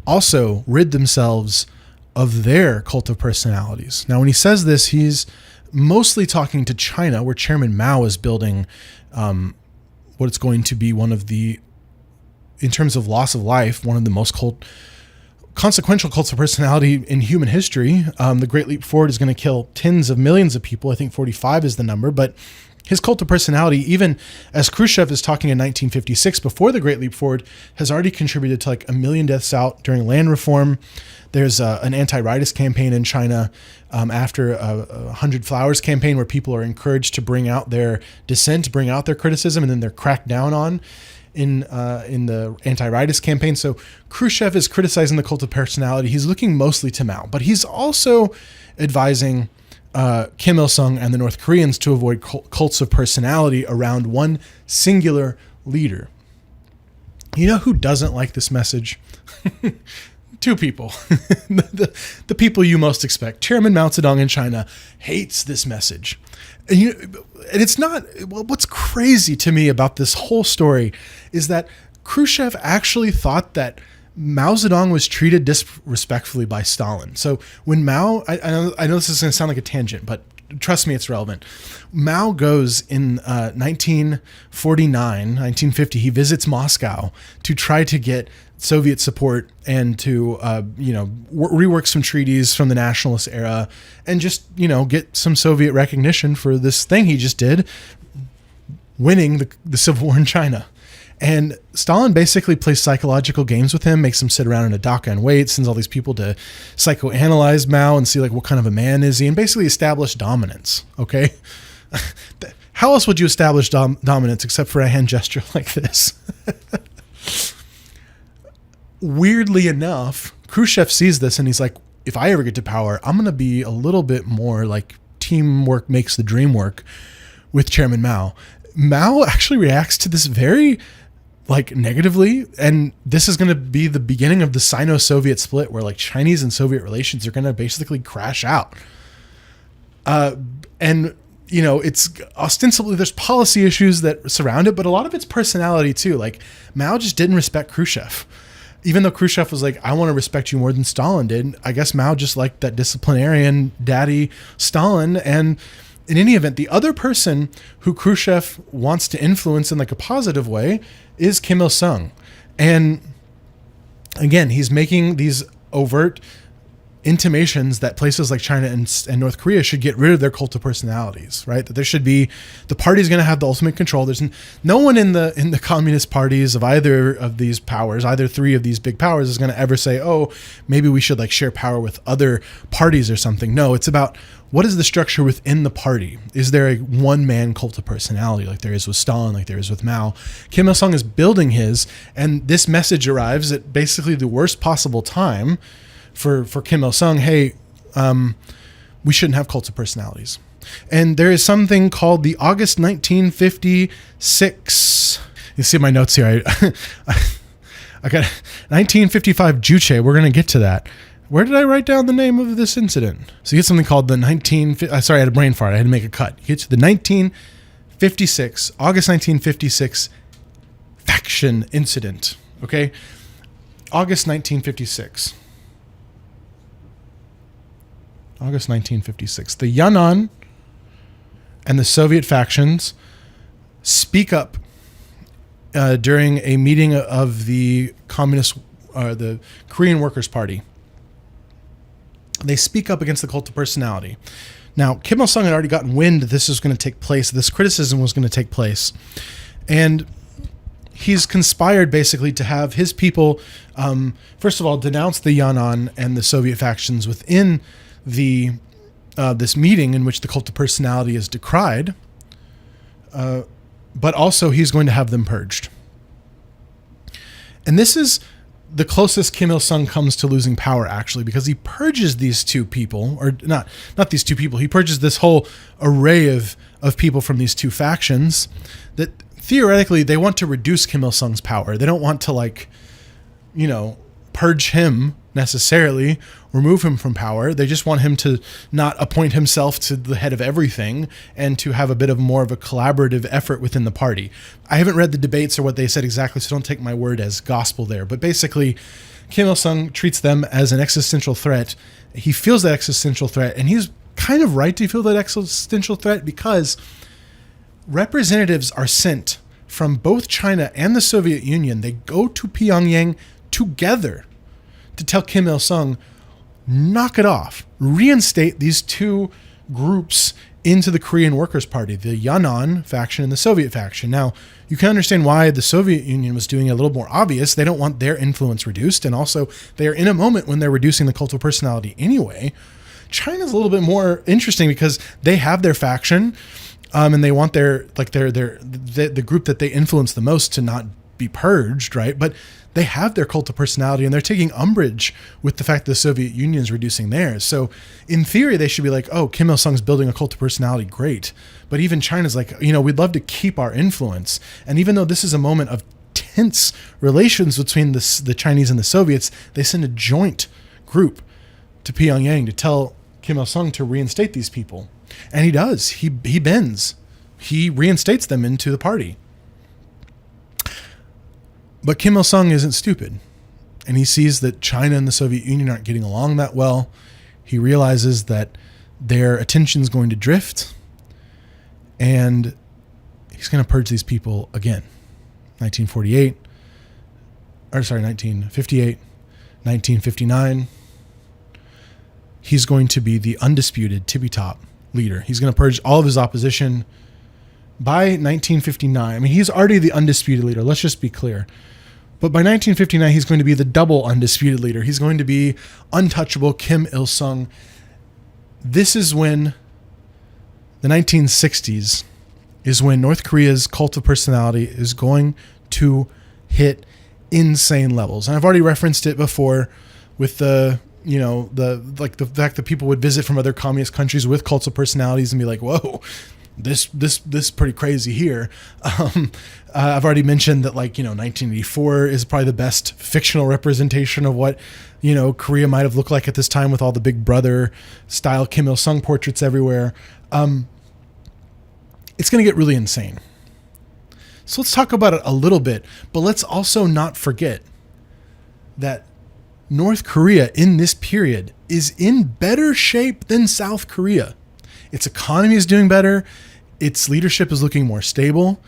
Speaker 1: also rid themselves of their cult of personalities. Now, when he says this, he's mostly talking to China, where Chairman Mao is building what is going to be one of the, in terms of loss of life, one of the most consequential cults of personality in human history. The Great Leap Forward is going to kill tens of millions of people. I think 45 is the number, but his cult of personality, even as Khrushchev is talking in 1956 before the Great Leap Forward, has already contributed to 1 million deaths out during land reform. There's an anti-rightist campaign in China after a 100 Flowers campaign where people are encouraged to bring out their dissent, bring out their criticism, and then they're cracked down on in the anti-rightist campaign. So Khrushchev is criticizing the cult of personality. He's looking mostly to Mao, but he's also advising Kim Il-sung and the North Koreans to avoid cults of personality around one singular leader. You know who doesn't like this message? Two people. the people you most expect. Chairman Mao Zedong in China hates this message. And it's not, what's crazy to me about this whole story is that Khrushchev actually thought that Mao Zedong was treated disrespectfully by Stalin. So when Mao, I know this is going to sound like a tangent, but trust me, it's relevant. Mao goes in 1949, 1950, he visits Moscow to try to get Soviet support and to, rework some treaties from the nationalist era and just, get some Soviet recognition for this thing he just did, winning the Civil War in China. And Stalin basically plays psychological games with him, makes him sit around in a dacha and wait, sends all these people to psychoanalyze Mao and see what kind of a man is he, and basically establish dominance. Okay. How else would you establish dominance except for a hand gesture like this? Weirdly enough, Khrushchev sees this and he's like, if I ever get to power, I'm going to be a little bit more like teamwork makes the dream work with Chairman Mao. Mao actually reacts to this very negatively, and this is going to be the beginning of the Sino-Soviet split where Chinese and Soviet relations are going to basically crash out. And it's ostensibly there's policy issues that surround it, but a lot of it's personality too. Mao just didn't respect Khrushchev. Even though Khrushchev was I want to respect you more than Stalin did, I guess Mao just liked that disciplinarian daddy Stalin. And in any event, the other person who Khrushchev wants to influence in a positive way is Kim Il-sung. And again, he's making these overt intimations that places like China and North Korea should get rid of their cult of personalities, right? That there should be, the party's going to have the ultimate control. There's no one in the communist parties of either of these powers, either three of these big powers, is going to ever say, oh, maybe we should share power with other parties or something. No, it's about what is the structure within the party? Is there a one-man cult of personality like there is with Stalin, like there is with Mao? Kim Il-sung is building his, and this message arrives at basically the worst possible time for Kim Il-sung, hey, we shouldn't have cults of personalities. And there is something called the August 1956. You see my notes here. I got 1955 Juche. We're going to get to that. Where did I write down the name of this incident? So you get something called the sorry, I had a brain fart. I had to make a cut. You get to the August 1956 faction incident. Okay? August 1956. The Yan'an and the Soviet factions speak up during a meeting of the the Korean Workers' Party. They speak up against the cult of personality. Now, Kim Il-sung had already gotten wind that this was going to take place, this criticism was going to take place. And he's conspired basically to have his people, first of all, denounce the Yan'an and the Soviet factions within this meeting in which the cult of personality is decried. But also he's going to have them purged. And this is the closest Kim Il-sung comes to losing power, actually, because he purges these two people, or not these two people. He purges this whole array of people from these two factions that theoretically they want to reduce Kim Il-sung's power. They don't want to purge him necessarily, remove him from power. They just want him to not appoint himself to the head of everything and to have a bit of more of a collaborative effort within the party. I haven't read the debates or what they said exactly, so don't take my word as gospel there. But basically, Kim Il-sung treats them as an existential threat. He feels that existential threat, and he's kind of right to feel that existential threat because representatives are sent from both China and the Soviet Union. They go to Pyongyang together to tell Kim Il-sung, knock it off, reinstate these two groups into the Korean Workers' Party, the Yan'an faction and the Soviet faction. Now, you can understand why the Soviet Union was doing it a little more obvious. They don't want their influence reduced, and also they are in a moment when they're reducing the cult of personality anyway. China's a little bit more interesting because they have their faction, and they want the group that they influence the most to not be purged, right? But they have their cult of personality, and they're taking umbrage with the fact that the Soviet Union is reducing theirs. So in theory, they should be like, oh, Kim Il-sung's building a cult of personality, great. But even China's like, we'd love to keep our influence. And even though this is a moment of tense relations between the Chinese and the Soviets, they send a joint group to Pyongyang to tell Kim Il-sung to reinstate these people. And he does. He bends. He reinstates them into the party. But Kim Il-sung isn't stupid, and he sees that China and the Soviet Union aren't getting along that well. He realizes that their attention's going to drift, and he's going to purge these people again. 1958, 1959. He's going to be the undisputed tippy-top leader. He's going to purge all of his opposition by 1959. I mean, he's already the undisputed leader. Let's just be clear. But by 1959, he's going to be the double undisputed leader. He's going to be untouchable Kim Il-sung. This is when the 1960s is when North Korea's cult of personality is going to hit insane levels. And I've already referenced it before with the fact that people would visit from other communist countries with cults of personalities and be like, whoa, this pretty crazy here. I've already mentioned that 1984 is probably the best fictional representation of what Korea might have looked like at this time with all the Big Brother style Kim Il-sung portraits everywhere. It's going to get really insane. So let's talk about it a little bit, but let's also not forget that North Korea in this period is in better shape than South Korea. Its economy is doing better. Its leadership is looking more stable.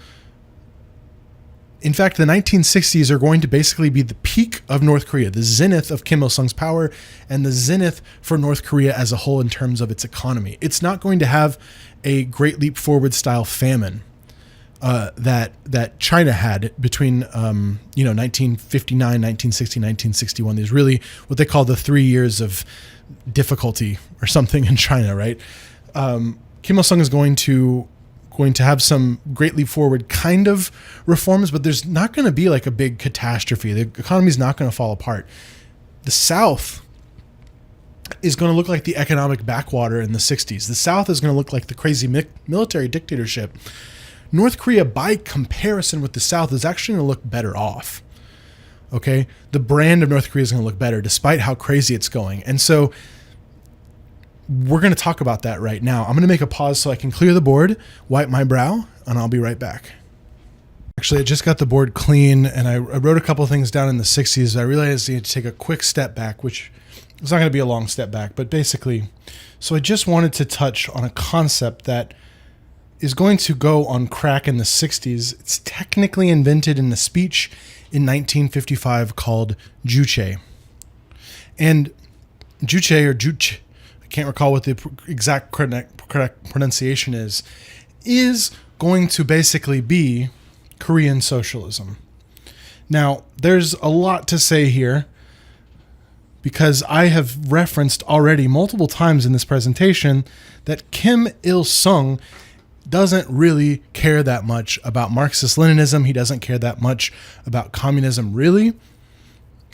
Speaker 1: In fact, the 1960s are going to basically be the peak of North Korea, the zenith of Kim Il-sung's power, and the zenith for North Korea as a whole in terms of its economy. It's not going to have a Great Leap Forward style famine that China had between 1959, 1960, 1961. There's really what they call the 3 years of difficulty or something in China, right? Kim Il-sung is going to have some Great Leap Forward kind of reforms, but there's not going to be like a big catastrophe. The economy is not going to fall apart. The South is going to look like the economic backwater in the 60s. The South is going to look like the crazy military dictatorship. North Korea, by comparison with the South, is actually going to look better off. Okay? The brand of North Korea is going to look better despite how crazy it's going. And so we're going to talk about that right now. I'm going to make a pause so I can clear the board, wipe my brow, and I'll be right back. Actually, I just got the board clean, and I wrote a couple of things down in the 60s. I realized I need to take a quick step back, which it's not going to be a long step back, but basically, so I just wanted to touch on a concept that is going to go on crack in the 60s. It's technically invented in a speech in 1955 called Juche. And Juche, or Juche, I can't recall what the exact correct pronunciation is going to basically be Korean socialism. Now, there's a lot to say here because I have referenced already multiple times in this presentation that Kim Il-sung doesn't really care that much about Marxist-Leninism. He doesn't care that much about communism, really.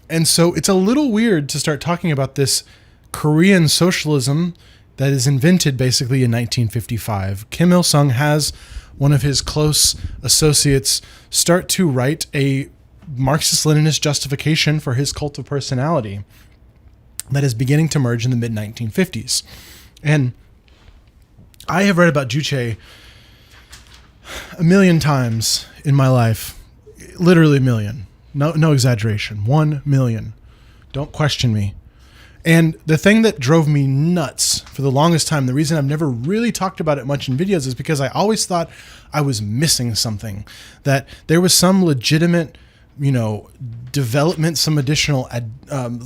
Speaker 1: And so it's a little weird to start talking about this Korean socialism that is invented basically in 1955. Kim Il-sung has one of his close associates start to write a Marxist-Leninist justification for his cult of personality that is beginning to merge in the mid-1950s. And I have read about Juche a million times in my life, literally a million. No exaggeration, 1 million. Don't question me. And the thing that drove me nuts for the longest time, the reason I've never really talked about it much in videos, is because I always thought I was missing something, that there was some legitimate, development, some additional,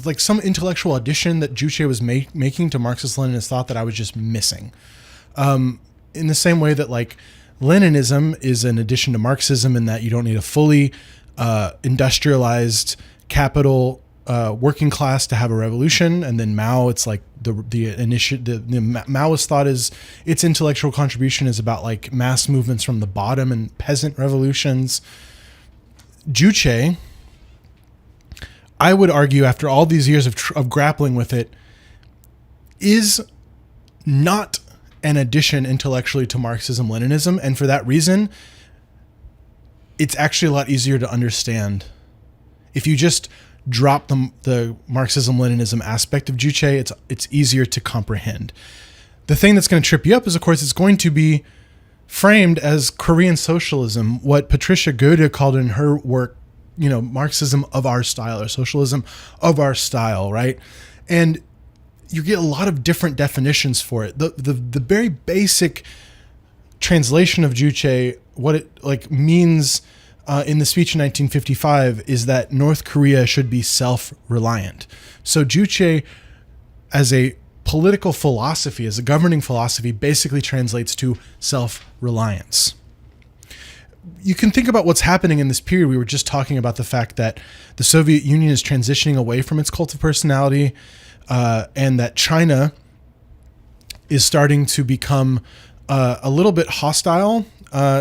Speaker 1: like some intellectual addition that Juche was making to Marxist-Leninist thought that I was just missing. In the same way that like Leninism is an addition to Marxism in that you don't need a fully industrialized capital working class to have a revolution, and then Mao, it's like the Maoist thought is its intellectual contribution is about like mass movements from the bottom and peasant revolutions. Juche, I would argue, after all these years of grappling with it, is not an addition intellectually to Marxism-Leninism, and for that reason, it's actually a lot easier to understand. If you just drop the Marxism-Leninism aspect of Juche, it's easier to comprehend. The thing that's going to trip you up is, of course, it's going to be framed as Korean socialism, what Patricia Gode called in her work, Marxism of our style, or socialism of our style, right? And you get a lot of different definitions for it. The very basic translation of Juche, what it means in the speech in 1955, is that North Korea should be self-reliant. So Juche, as a political philosophy, as a governing philosophy, basically translates to self-reliance. You can think about what's happening in this period. We were just talking about the fact that the Soviet Union is transitioning away from its cult of personality, and that China is starting to become a little bit hostile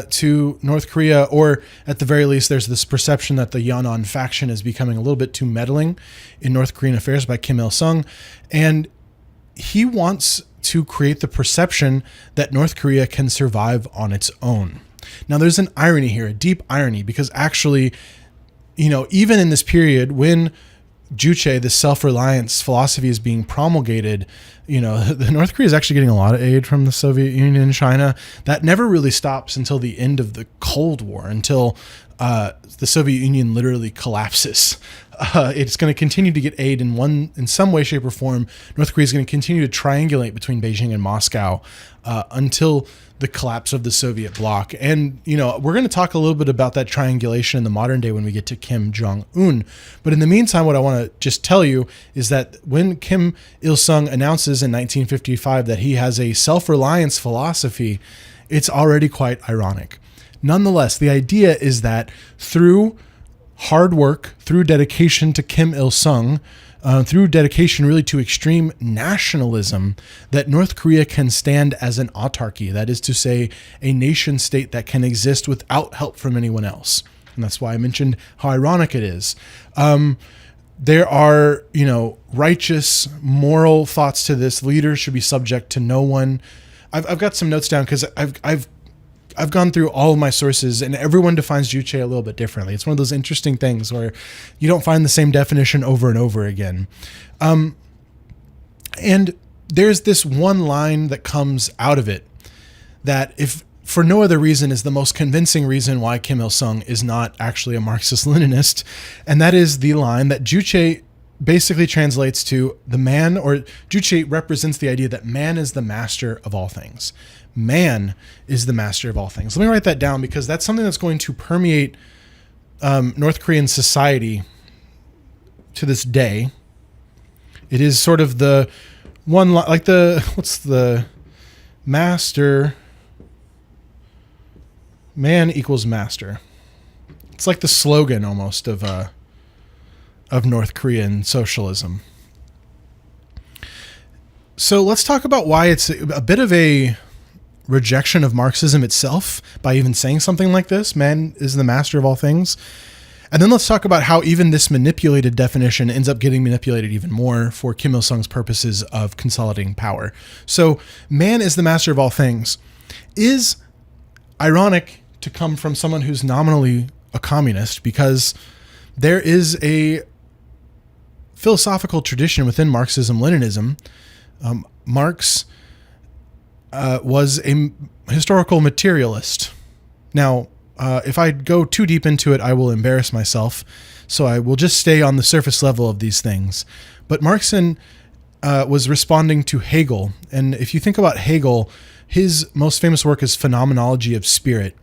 Speaker 1: to North Korea, or at the very least, there's this perception that the Yan'an faction is becoming a little bit too meddling in North Korean affairs by Kim Il-sung, and he wants to create the perception that North Korea can survive on its own. Now, there's an irony here, a deep irony, because actually, even in this period when Juche, the self-reliance philosophy, is being promulgated, the North Korea is actually getting a lot of aid from the Soviet Union and China. That never really stops until the end of the Cold War, until the Soviet Union literally collapses. It's going to continue to get aid in some way, shape, or form. North Korea is going to continue to triangulate between Beijing and Moscow until the collapse of the Soviet bloc. And, we're going to talk a little bit about that triangulation in the modern day when we get to Kim Jong-un. But in the meantime, what I want to just tell you is that when Kim Il-sung announces in 1955 that he has a self-reliance philosophy, it's already quite ironic. Nonetheless, the idea is that through hard work, through dedication to Kim Il-sung, through dedication really to extreme nationalism, that North Korea can stand as an autarky, that is to say, a nation state that can exist without help from anyone else. And that's why I mentioned how ironic it is. there are, righteous, moral thoughts to this. Leaders should be subject to no one. I've got some notes down because I've gone through all of my sources, and everyone defines Juche a little bit differently. It's one of those interesting things where you don't find the same definition over and over again. And there's this one line that comes out of it that, if for no other reason, is the most convincing reason why Kim Il-sung is not actually a Marxist-Leninist. And that is the line that Juche basically translates to the man, or Juche represents the idea that man is the master of all things. Man is the master of all things. Let me write that down, because that's something that's going to permeate North Korean society to this day. It is sort of the one, like what's the master? Man equals master. It's like the slogan almost of North Korean socialism. So let's talk about why it's a bit of a rejection of Marxism itself by even saying something like this. Man is the master of all things. And then let's talk about how even this manipulated definition ends up getting manipulated even more for Kim Il-sung's purposes of consolidating power. So man is the master of all things is ironic to come from someone who's nominally a communist, because there is a philosophical tradition within Marxism-Leninism. Marx was a historical materialist. Now, if I go too deep into it, I will embarrass myself, so I will just stay on the surface level of these things. But Marxian was responding to Hegel, and if you think about Hegel, his most famous work is Phenomenology of Spirit.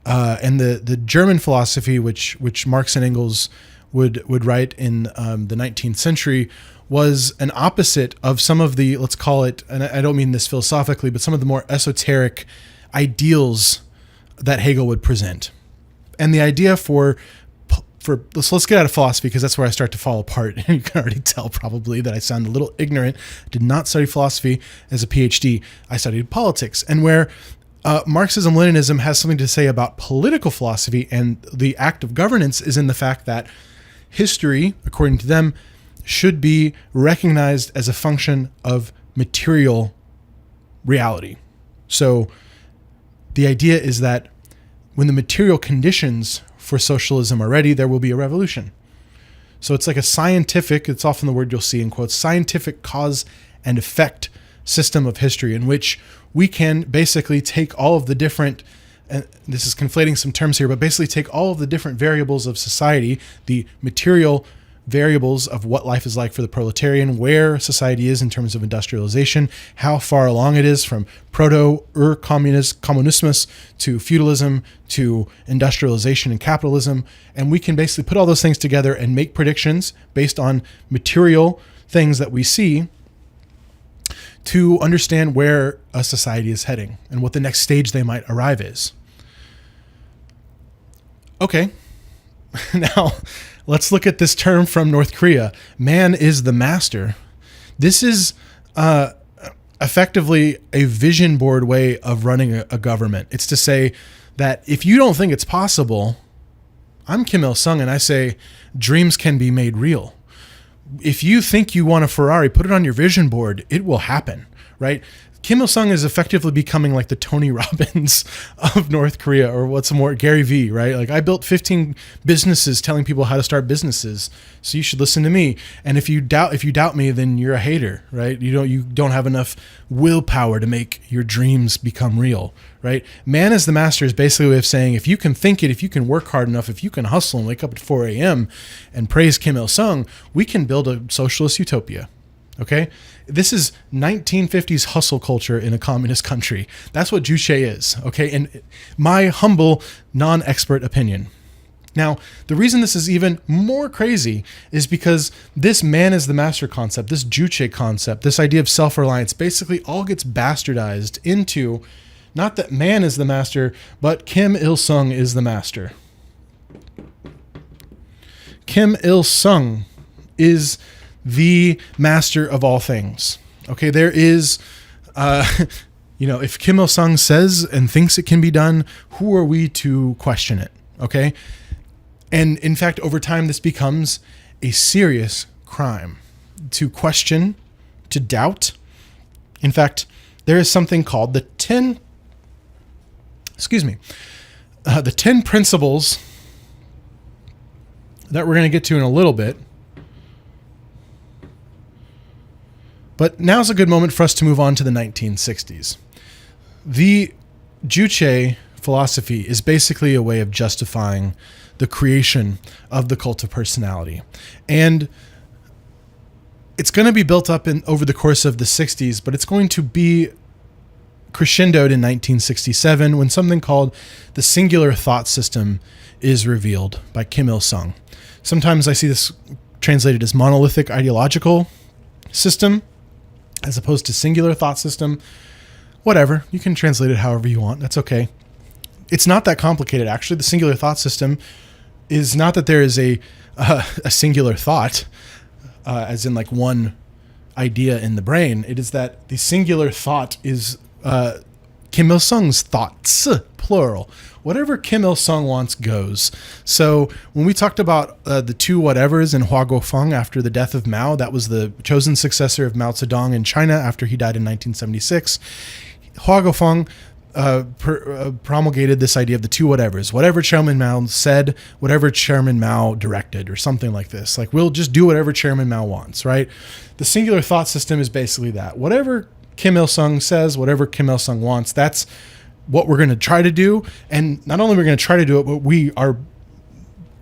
Speaker 1: And the German philosophy, which Marx and Engels would write in the 19th century, was an opposite of some of the, let's call it, and I don't mean this philosophically, but some of the more esoteric ideals that Hegel would present. And the idea so let's get out of philosophy, because that's where I start to fall apart. And you can already tell probably that I sound a little ignorant. I did not study philosophy as a PhD. I studied politics. And where Marxism-Leninism has something to say about political philosophy and the act of governance is in the fact that history, according to them, should be recognized as a function of material reality. So the idea is that when the material conditions for socialism are ready, there will be a revolution. So it's like a scientific, it's often the word you'll see in quotes, scientific cause and effect system of history, in which we can basically take all of the different, and this is conflating some terms here, but basically take all of the different variables of society, the material variables of what life is like for the proletarian, where society is in terms of industrialization, how far along it is from proto-communismus to feudalism to industrialization and capitalism. And we can basically put all those things together and make predictions based on material things that we see to understand where a society is heading and what the next stage they might arrive is. Okay, now let's look at this term from North Korea. Man is the master. This is effectively a vision board way of running a government. It's to say that if you don't think it's possible, I'm Kim Il-sung and I say dreams can be made real. If you think you want a Ferrari, put it on your vision board. It will happen, right? Kim Il-sung is effectively becoming like the Tony Robbins of North Korea, or what's more, Gary Vee, right? Like, I built 15 businesses telling people how to start businesses, so you should listen to me. And if you doubt me, then you're a hater, right? You don't have enough willpower to make your dreams become real, right? Man is the master is basically a way of saying, if you can think it, if you can work hard enough, if you can hustle and wake up at 4 a.m. and praise Kim Il-sung, we can build a socialist utopia. Okay, this is 1950s hustle culture in a communist country. That's what Juche is. Okay, and my humble, non-expert opinion. Now, the reason this is even more crazy is because this man is the master concept, this Juche concept, this idea of self-reliance, basically all gets bastardized into not that man is the master, but Kim Il-sung is the master. Kim Il-sung is the master of all things. Okay, there is, if Kim Il-sung says and thinks it can be done, who are we to question it? Okay, and in fact, over time, this becomes a serious crime to question, to doubt. In fact, there is something called the 10 principles that we're going to get to in a little bit. But now's a good moment for us to move on to the 1960s. The Juche philosophy is basically a way of justifying the creation of the cult of personality. And it's going to be built up over the course of the 60s, but it's going to be crescendoed in 1967 when something called the singular thought system is revealed by Kim Il-sung. Sometimes I see this translated as monolithic ideological system as opposed to singular thought system. Whatever, you can translate it however you want. That's okay. It's not that complicated, actually. The singular thought system is not that there is a singular thought, as in like one idea in the brain. It is that the singular thought is Kim Il-sung's thoughts, plural. Whatever Kim Il-sung wants goes. So when we talked about the two whatevers in Hua Guofeng after the death of Mao, that was the chosen successor of Mao Zedong in China after he died in 1976. Hua Guofeng promulgated this idea of the two whatevers. Whatever Chairman Mao said, whatever Chairman Mao directed, or something like this. Like, we'll just do whatever Chairman Mao wants, right? The singular thought system is basically that. Whatever Kim Il-sung says, whatever Kim Il-sung wants, that's what we're going to try to do. And not only are we going to try to do it, but we are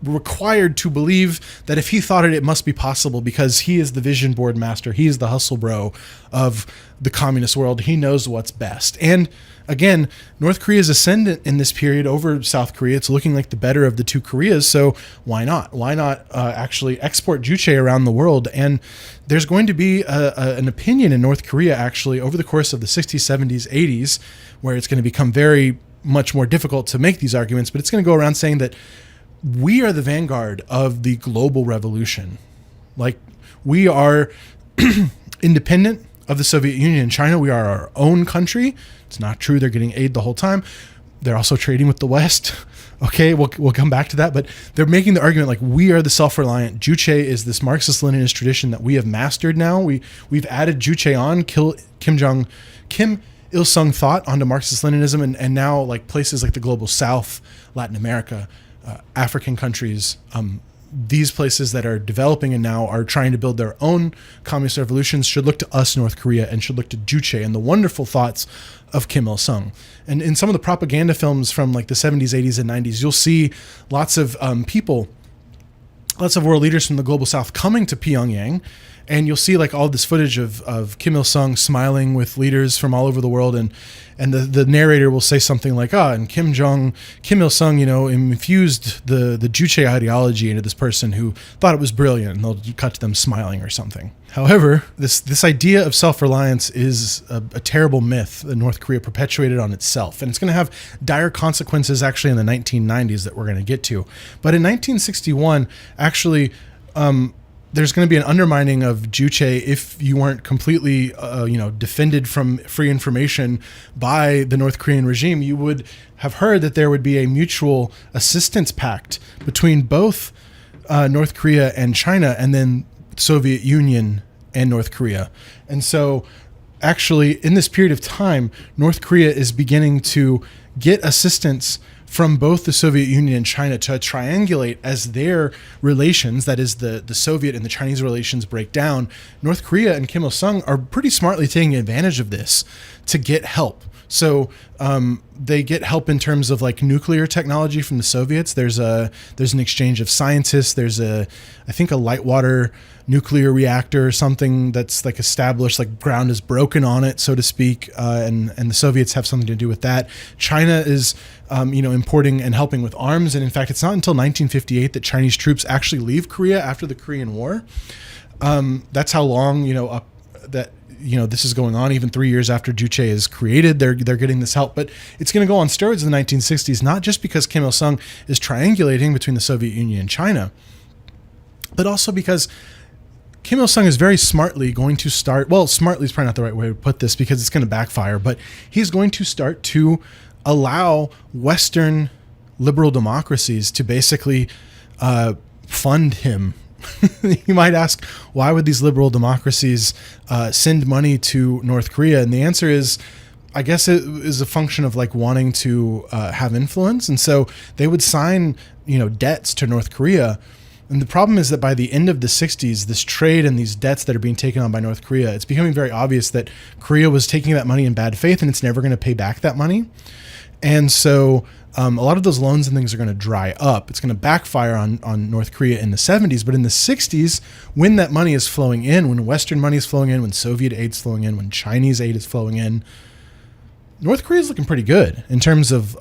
Speaker 1: required to believe that if he thought it, it must be possible because he is the vision board master. He is the hustle bro of the communist world. He knows what's best. And again, North Korea's ascendant in this period over South Korea. It's looking like the better of the two Koreas. So why not? Why not actually export Juche around the world? And there's going to be an opinion in North Korea actually over the course of the 60s, 70s, 80s, where it's going to become very much more difficult to make these arguments, but it's going to go around saying that we are the vanguard of the global revolution. Like, we are independent of the Soviet Union and China. We are our own country. It's not true. They're getting aid the whole time. They're also trading with the West. Okay, we'll come back to that. But they're making the argument like we are the self-reliant. Juche is this Marxist-Leninist tradition that we have mastered now. We've added Juche on, Kim Il-sung thought onto Marxist-Leninism, and now like places like the global South, Latin America, African countries, these places that are developing and now are trying to build their own communist revolutions should look to us, North Korea, and should look to Juche and the wonderful thoughts of Kim Il-sung. And in some of the propaganda films from like the 70s, 80s, and 90s, you'll see lots of lots of world leaders from the global South coming to Pyongyang. And you'll see like all this footage of Kim Il-sung smiling with leaders from all over the world, and the narrator will say something like, and Kim Il-sung, infused the Juche ideology into this person who thought it was brilliant, and they'll cut to them smiling or something. However, this idea of self-reliance is a terrible myth that North Korea perpetuated on itself, and it's going to have dire consequences actually in the 1990s that we're going to get to. But in 1961, actually, there's going to be an undermining of Juche if you weren't completely, defended from free information by the North Korean regime. You would have heard that there would be a mutual assistance pact between both North Korea and China, and then Soviet Union and North Korea. And so actually in this period of time, North Korea is beginning to get assistance from both the Soviet Union and China to triangulate as their relations, that is the Soviet and the Chinese relations, break down. North Korea and Kim Il-sung are pretty smartly taking advantage of this to get help. So they get help in terms of like nuclear technology from the Soviets. There's an exchange of scientists. There's I think a light water nuclear reactor or something that's like established, like ground is broken on it, so to speak. And the Soviets have something to do with that. China is, importing and helping with arms. And in fact, it's not until 1958 that Chinese troops actually leave Korea after the Korean War. That's how long, this is going on. Even 3 years after Juche is created, they're getting this help. But it's going to go on steroids in the 1960s, not just because Kim Il-sung is triangulating between the Soviet Union and China, but also because Kim Il-sung is very smartly going to start, well, smartly is probably not the right way to put this because it's going to backfire, but he's going to start to allow Western liberal democracies to basically fund him You might ask, why would these liberal democracies send money to North Korea? And the answer is, I guess it is a function of like wanting to have influence. And so they would sign, debts to North Korea. And the problem is that by the end of the 60s, this trade and these debts that are being taken on by North Korea, it's becoming very obvious that Korea was taking that money in bad faith and it's never going to pay back that money. And so a lot of those loans and things are going to dry up. It's going to backfire on North Korea in the 70s. But in the 60s, when that money is flowing in, when Western money is flowing in, when Soviet aid is flowing in, when Chinese aid is flowing in, North Korea is looking pretty good in terms of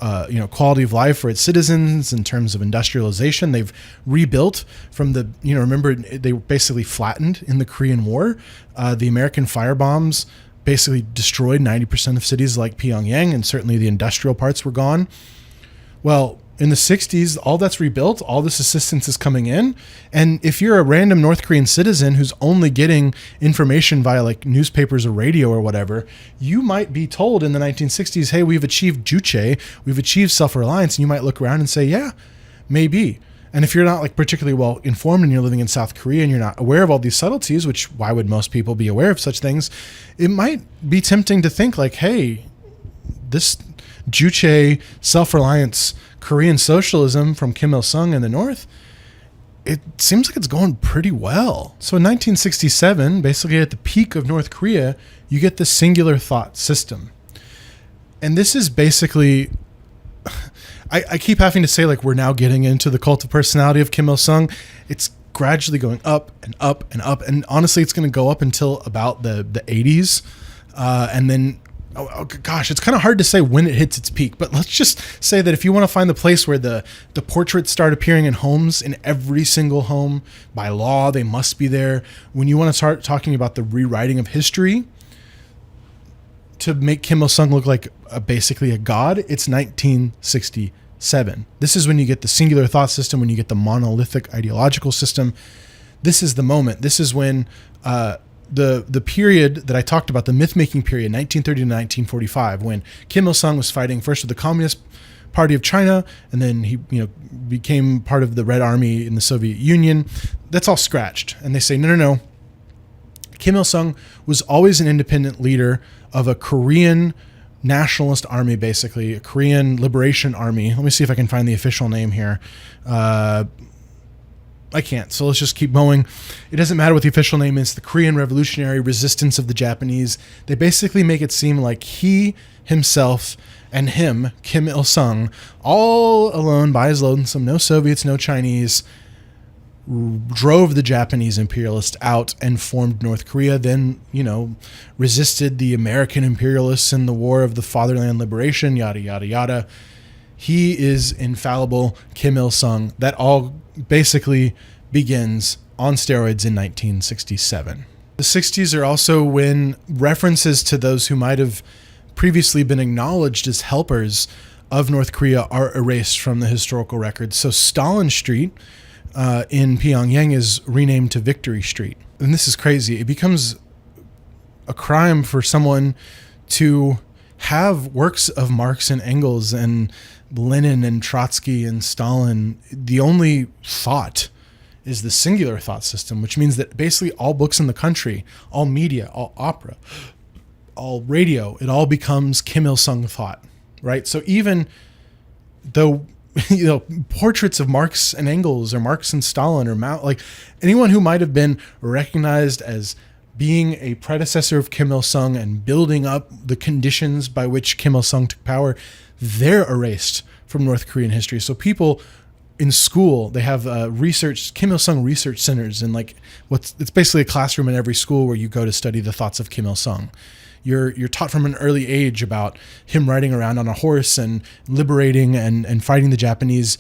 Speaker 1: quality of life for its citizens, in terms of industrialization. They've rebuilt from the, remember, they were basically flattened in the Korean War. The American firebombs basically destroyed 90% of cities like Pyongyang, and certainly the industrial parts were gone. Well, in the 60s, all that's rebuilt, all this assistance is coming in. And if you're a random North Korean citizen who's only getting information via like newspapers or radio or whatever, you might be told in the 1960s, hey, we've achieved juche, we've achieved self-reliance. And you might look around and say, yeah, maybe. And if you're not like particularly well informed and you're living in South Korea and you're not aware of all these subtleties, which why would most people be aware of such things? It might be tempting to think like, hey, this juche, self-reliance, Korean socialism from Kim Il-sung in the North, it seems like it's going pretty well. So in 1967, basically at the peak of North Korea, you get the singular thought system. And this is basically, I keep having to say like we're now getting into the cult of personality of Kim Il-sung. It's gradually going up and up and up. And honestly, it's going to go up until about the 80s. And then oh gosh, it's kind of hard to say when it hits its peak, but let's just say that if you want to find the place where the portraits start appearing in homes, in every single home, by law, they must be there. When you want to start talking about the rewriting of history to make Kim Il-sung look like basically a god, it's 1967. This is when you get the singular thought system, when you get the monolithic ideological system. This is the moment. This is when the period that I talked about, the myth-making period, 1930 to 1945, when Kim Il-sung was fighting first with the Communist Party of China, and then he became part of the Red Army in the Soviet Union. That's all scratched. And they say, no. Kim Il-sung was always an independent leader of a Korean nationalist army, basically, a Korean liberation army. Let me see if I can find the official name here. I can't, so let's just keep going. It doesn't matter what the official name is. The Korean Revolutionary Resistance of the Japanese. They basically make it seem like he himself and him, Kim Il-sung, all alone by his lonesome, no Soviets, no Chinese, drove the Japanese imperialists out and formed North Korea, then, resisted the American imperialists in the War of the Fatherland Liberation, yada, yada, yada. He is infallible, Kim Il-sung. That all basically begins on steroids in 1967. The 60s are also when references to those who might have previously been acknowledged as helpers of North Korea are erased from the historical records. So Stalin Street in Pyongyang is renamed to Victory Street. And this is crazy. It becomes a crime for someone to have works of Marx and Engels and Lenin and Trotsky and Stalin. The only thought is the singular thought system, which means that basically all books in the country, all media, all opera, all radio, it all becomes Kim Il-sung thought, right? So even though, portraits of Marx and Engels or Marx and Stalin or Mao, like anyone who might have been recognized as being a predecessor of Kim Il-sung and building up the conditions by which Kim Il-sung took power, they're erased from North Korean history. So people in school, they have Kim Il-sung research centers, and it's basically a classroom in every school where you go to study the thoughts of Kim Il-sung. You're taught from an early age about him riding around on a horse and liberating and fighting the Japanese.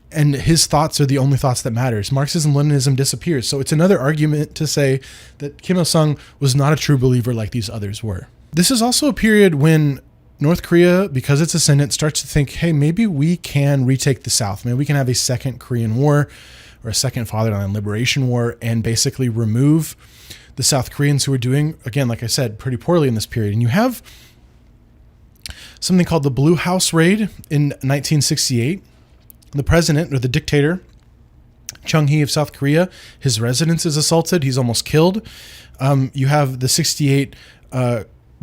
Speaker 1: And his thoughts are the only thoughts that matters. Marxism, Leninism disappears. So it's another argument to say that Kim Il-sung was not a true believer like these others were. This is also a period when North Korea, because it's ascendant, starts to think, hey, maybe we can retake the South. Maybe we can have a second Korean War or a second Fatherland Liberation War and basically remove the South Koreans who were doing, again, like I said, pretty poorly in this period. And you have something called the Blue House Raid in 1968. The president, or the dictator, Chung-Hee of South Korea, his residence is assaulted. He's almost killed. You have the 68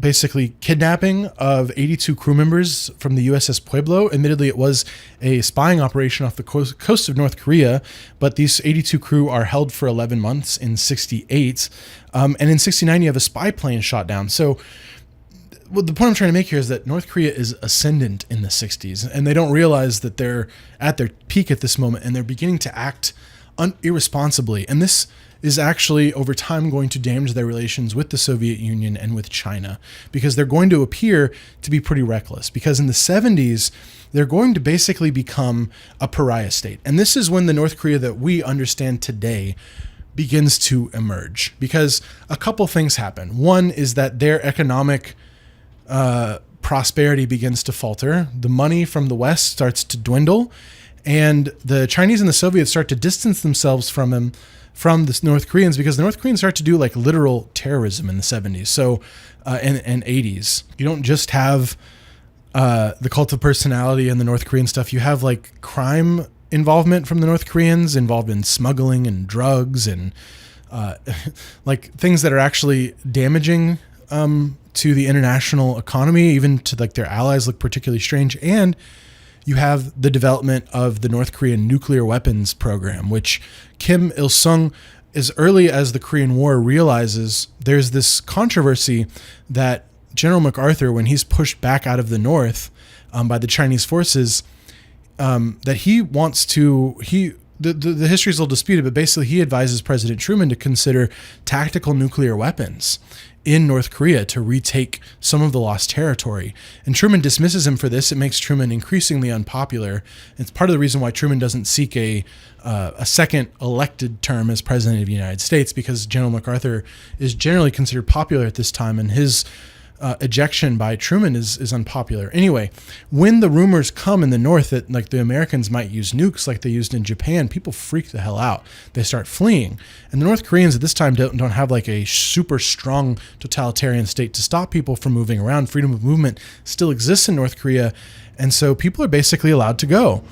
Speaker 1: basically kidnapping of 82 crew members from the USS Pueblo. Admittedly, it was a spying operation off the coast of North Korea, but these 82 crew are held for 11 months in 68. And in 69, you have a spy plane shot down. So the point I'm trying to make here is that North Korea is ascendant in the 60s, and they don't realize that they're at their peak at this moment, and they're beginning to act irresponsibly. And this is actually over time going to damage their relations with the Soviet Union and with China, because they're going to appear to be pretty reckless. Because in the 70s, they're going to basically become a pariah state. And this is when the North Korea that we understand today begins to emerge, because a couple things happen. One is that their economic prosperity begins to falter. The money from the West starts to dwindle, and the Chinese and the Soviets start to distance themselves from the North Koreans, because the North Koreans start to do like literal terrorism in the 70s. So, and 80s. You don't just have the cult of personality and the North Korean stuff. You have like crime involvement from the North Koreans, involved in smuggling and drugs and like things that are actually damaging to the international economy, even to like their allies, look particularly strange. And you have the development of the North Korean nuclear weapons program, which Kim Il-sung, as early as the Korean War, realizes there's this controversy that General MacArthur, when he's pushed back out of the North by the Chinese forces, that he wants to, the history is a little disputed, but basically he advises President Truman to consider tactical nuclear weapons in North Korea to retake some of the lost territory. And Truman dismisses him for this. It makes Truman increasingly unpopular. It's part of the reason why Truman doesn't seek a second elected term as president of the United States, because General MacArthur is generally considered popular at this time, and his ejection by Truman is unpopular. Anyway, when the rumors come in the North that like the Americans might use nukes like they used in Japan, people freak the hell out. They start fleeing. And the North Koreans at this time don't have like a super strong totalitarian state to stop people from moving around. Freedom of movement still exists in North Korea. And so people are basically allowed to go,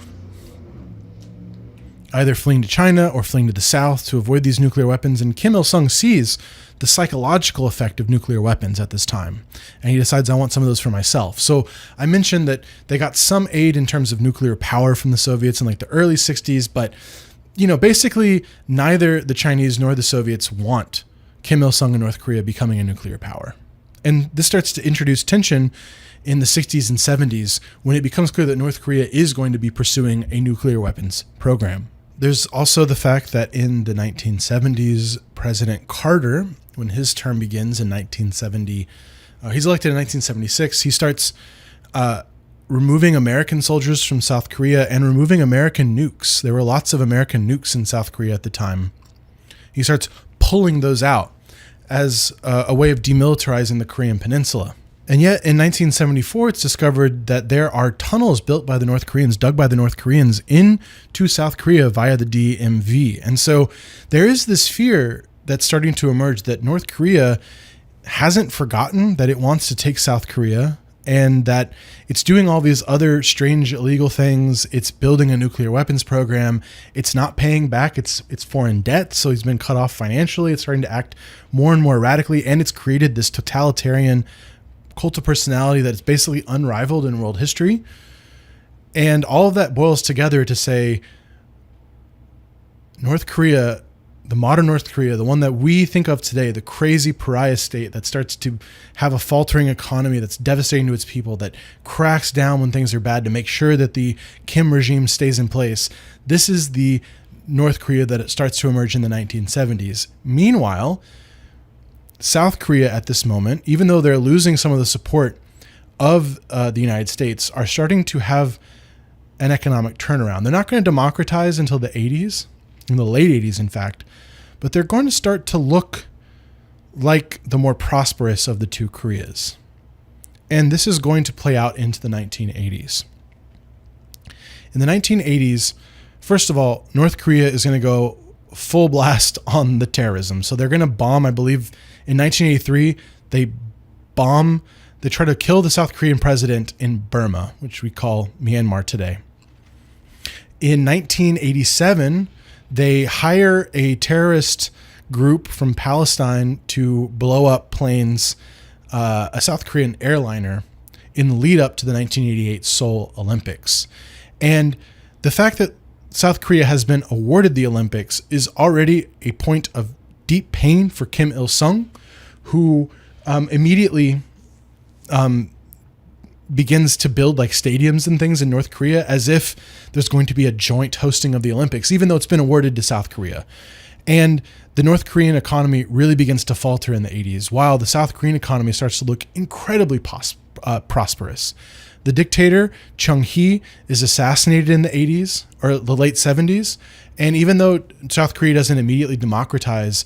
Speaker 1: either fleeing to China or fleeing to the South to avoid these nuclear weapons. And Kim Il-sung sees the psychological effect of nuclear weapons at this time, and he decides, I want some of those for myself. So I mentioned that they got some aid in terms of nuclear power from the Soviets in like the early 60s, but basically neither the Chinese nor the Soviets want Kim Il-sung and North Korea becoming a nuclear power. And this starts to introduce tension in the 60s and 70s when it becomes clear that North Korea is going to be pursuing a nuclear weapons program. There's also the fact that in the 1970s, President Carter, when his term begins in 1970, he's elected in 1976, he starts removing American soldiers from South Korea and removing American nukes. There were lots of American nukes in South Korea at the time. He starts pulling those out as a way of demilitarizing the Korean Peninsula. And yet in 1974, it's discovered that there are tunnels built by the North Koreans, dug by the North Koreans into South Korea via the DMV. And so there is this fear that's starting to emerge that North Korea hasn't forgotten that it wants to take South Korea, and that it's doing all these other strange illegal things. It's building a nuclear weapons program. It's not paying back its foreign debt, so he's been cut off financially. It's starting to act more and more radically, and it's created this totalitarian cult of personality that is basically unrivaled in world history. And all of that boils together to say North Korea, the modern North Korea, the one that we think of today, the crazy pariah state that starts to have a faltering economy that's devastating to its people, that cracks down when things are bad to make sure that the Kim regime stays in place. This is the North Korea that it starts to emerge in the 1970s. Meanwhile, South Korea at this moment, even though they're losing some of the support of the United States, are starting to have an economic turnaround. They're not going to democratize until the 80s, in the late 80s, in fact, but they're going to start to look like the more prosperous of the two Koreas. And this is going to play out into the 1980s. In the 1980s, first of all, North Korea is going to go full blast on the terrorism. So they're going to bomb, I believe, in 1983, they try to kill the South Korean president in Burma, which we call Myanmar today. In 1987, They hire a terrorist group from Palestine to blow up planes, a South Korean airliner, in the lead up to the 1988 Seoul Olympics. And the fact that South Korea has been awarded the Olympics is already a point of deep pain for Kim Il-sung, who immediately begins to build like stadiums and things in North Korea as if there's going to be a joint hosting of the Olympics, even though it's been awarded to South Korea. And the North Korean economy really begins to falter in the 80s, while the South Korean economy starts to look incredibly prosperous. The dictator, Chong-Il, is assassinated in the 80s or the late 70s. And even though South Korea doesn't immediately democratize,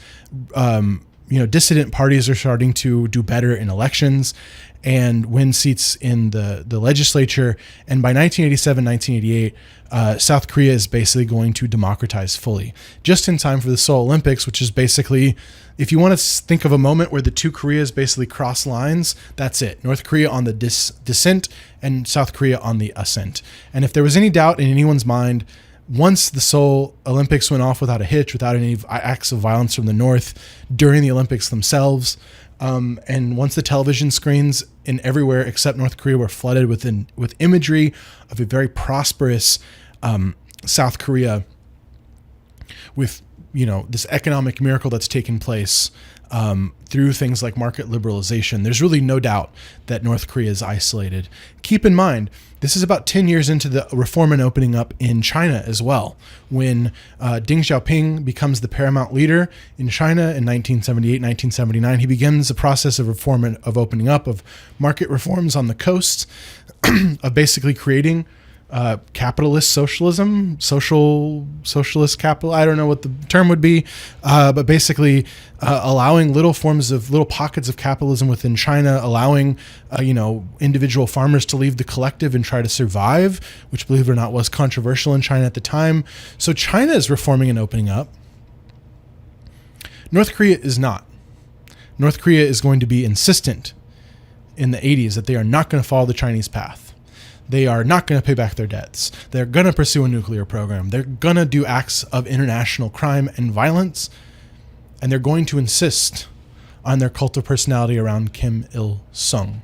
Speaker 1: dissident parties are starting to do better in elections and win seats in the legislature. And by 1987, 1988, South Korea is basically going to democratize fully, just in time for the Seoul Olympics, which is basically, if you want to think of a moment where the two Koreas basically cross lines, that's it. North Korea on the descent and South Korea on the ascent. And if there was any doubt in anyone's mind, once the Seoul Olympics went off without a hitch, without any acts of violence from the North during the Olympics themselves, and once the television screens in everywhere except North Korea were flooded with imagery of a very prosperous South Korea with, this economic miracle that's taken place through things like market liberalization, there's really no doubt that North Korea is isolated. Keep in mind, this is about 10 years into the reform and opening up in China as well. When Deng Xiaoping becomes the paramount leader in China in 1978, 1979, he begins the process of reform and of opening up, of market reforms on the coast, of basically creating capitalist socialism, socialist capital. I don't know what the term would be, but basically allowing little pockets of capitalism within China, allowing individual farmers to leave the collective and try to survive, which, believe it or not, was controversial in China at the time. So China is reforming and opening up. North Korea is not. North Korea is going to be insistent in the 80s that they are not going to follow the Chinese path. They are not going to pay back their debts. They're going to pursue a nuclear program. They're going to do acts of international crime and violence. And they're going to insist on their cult of personality around Kim Il-sung.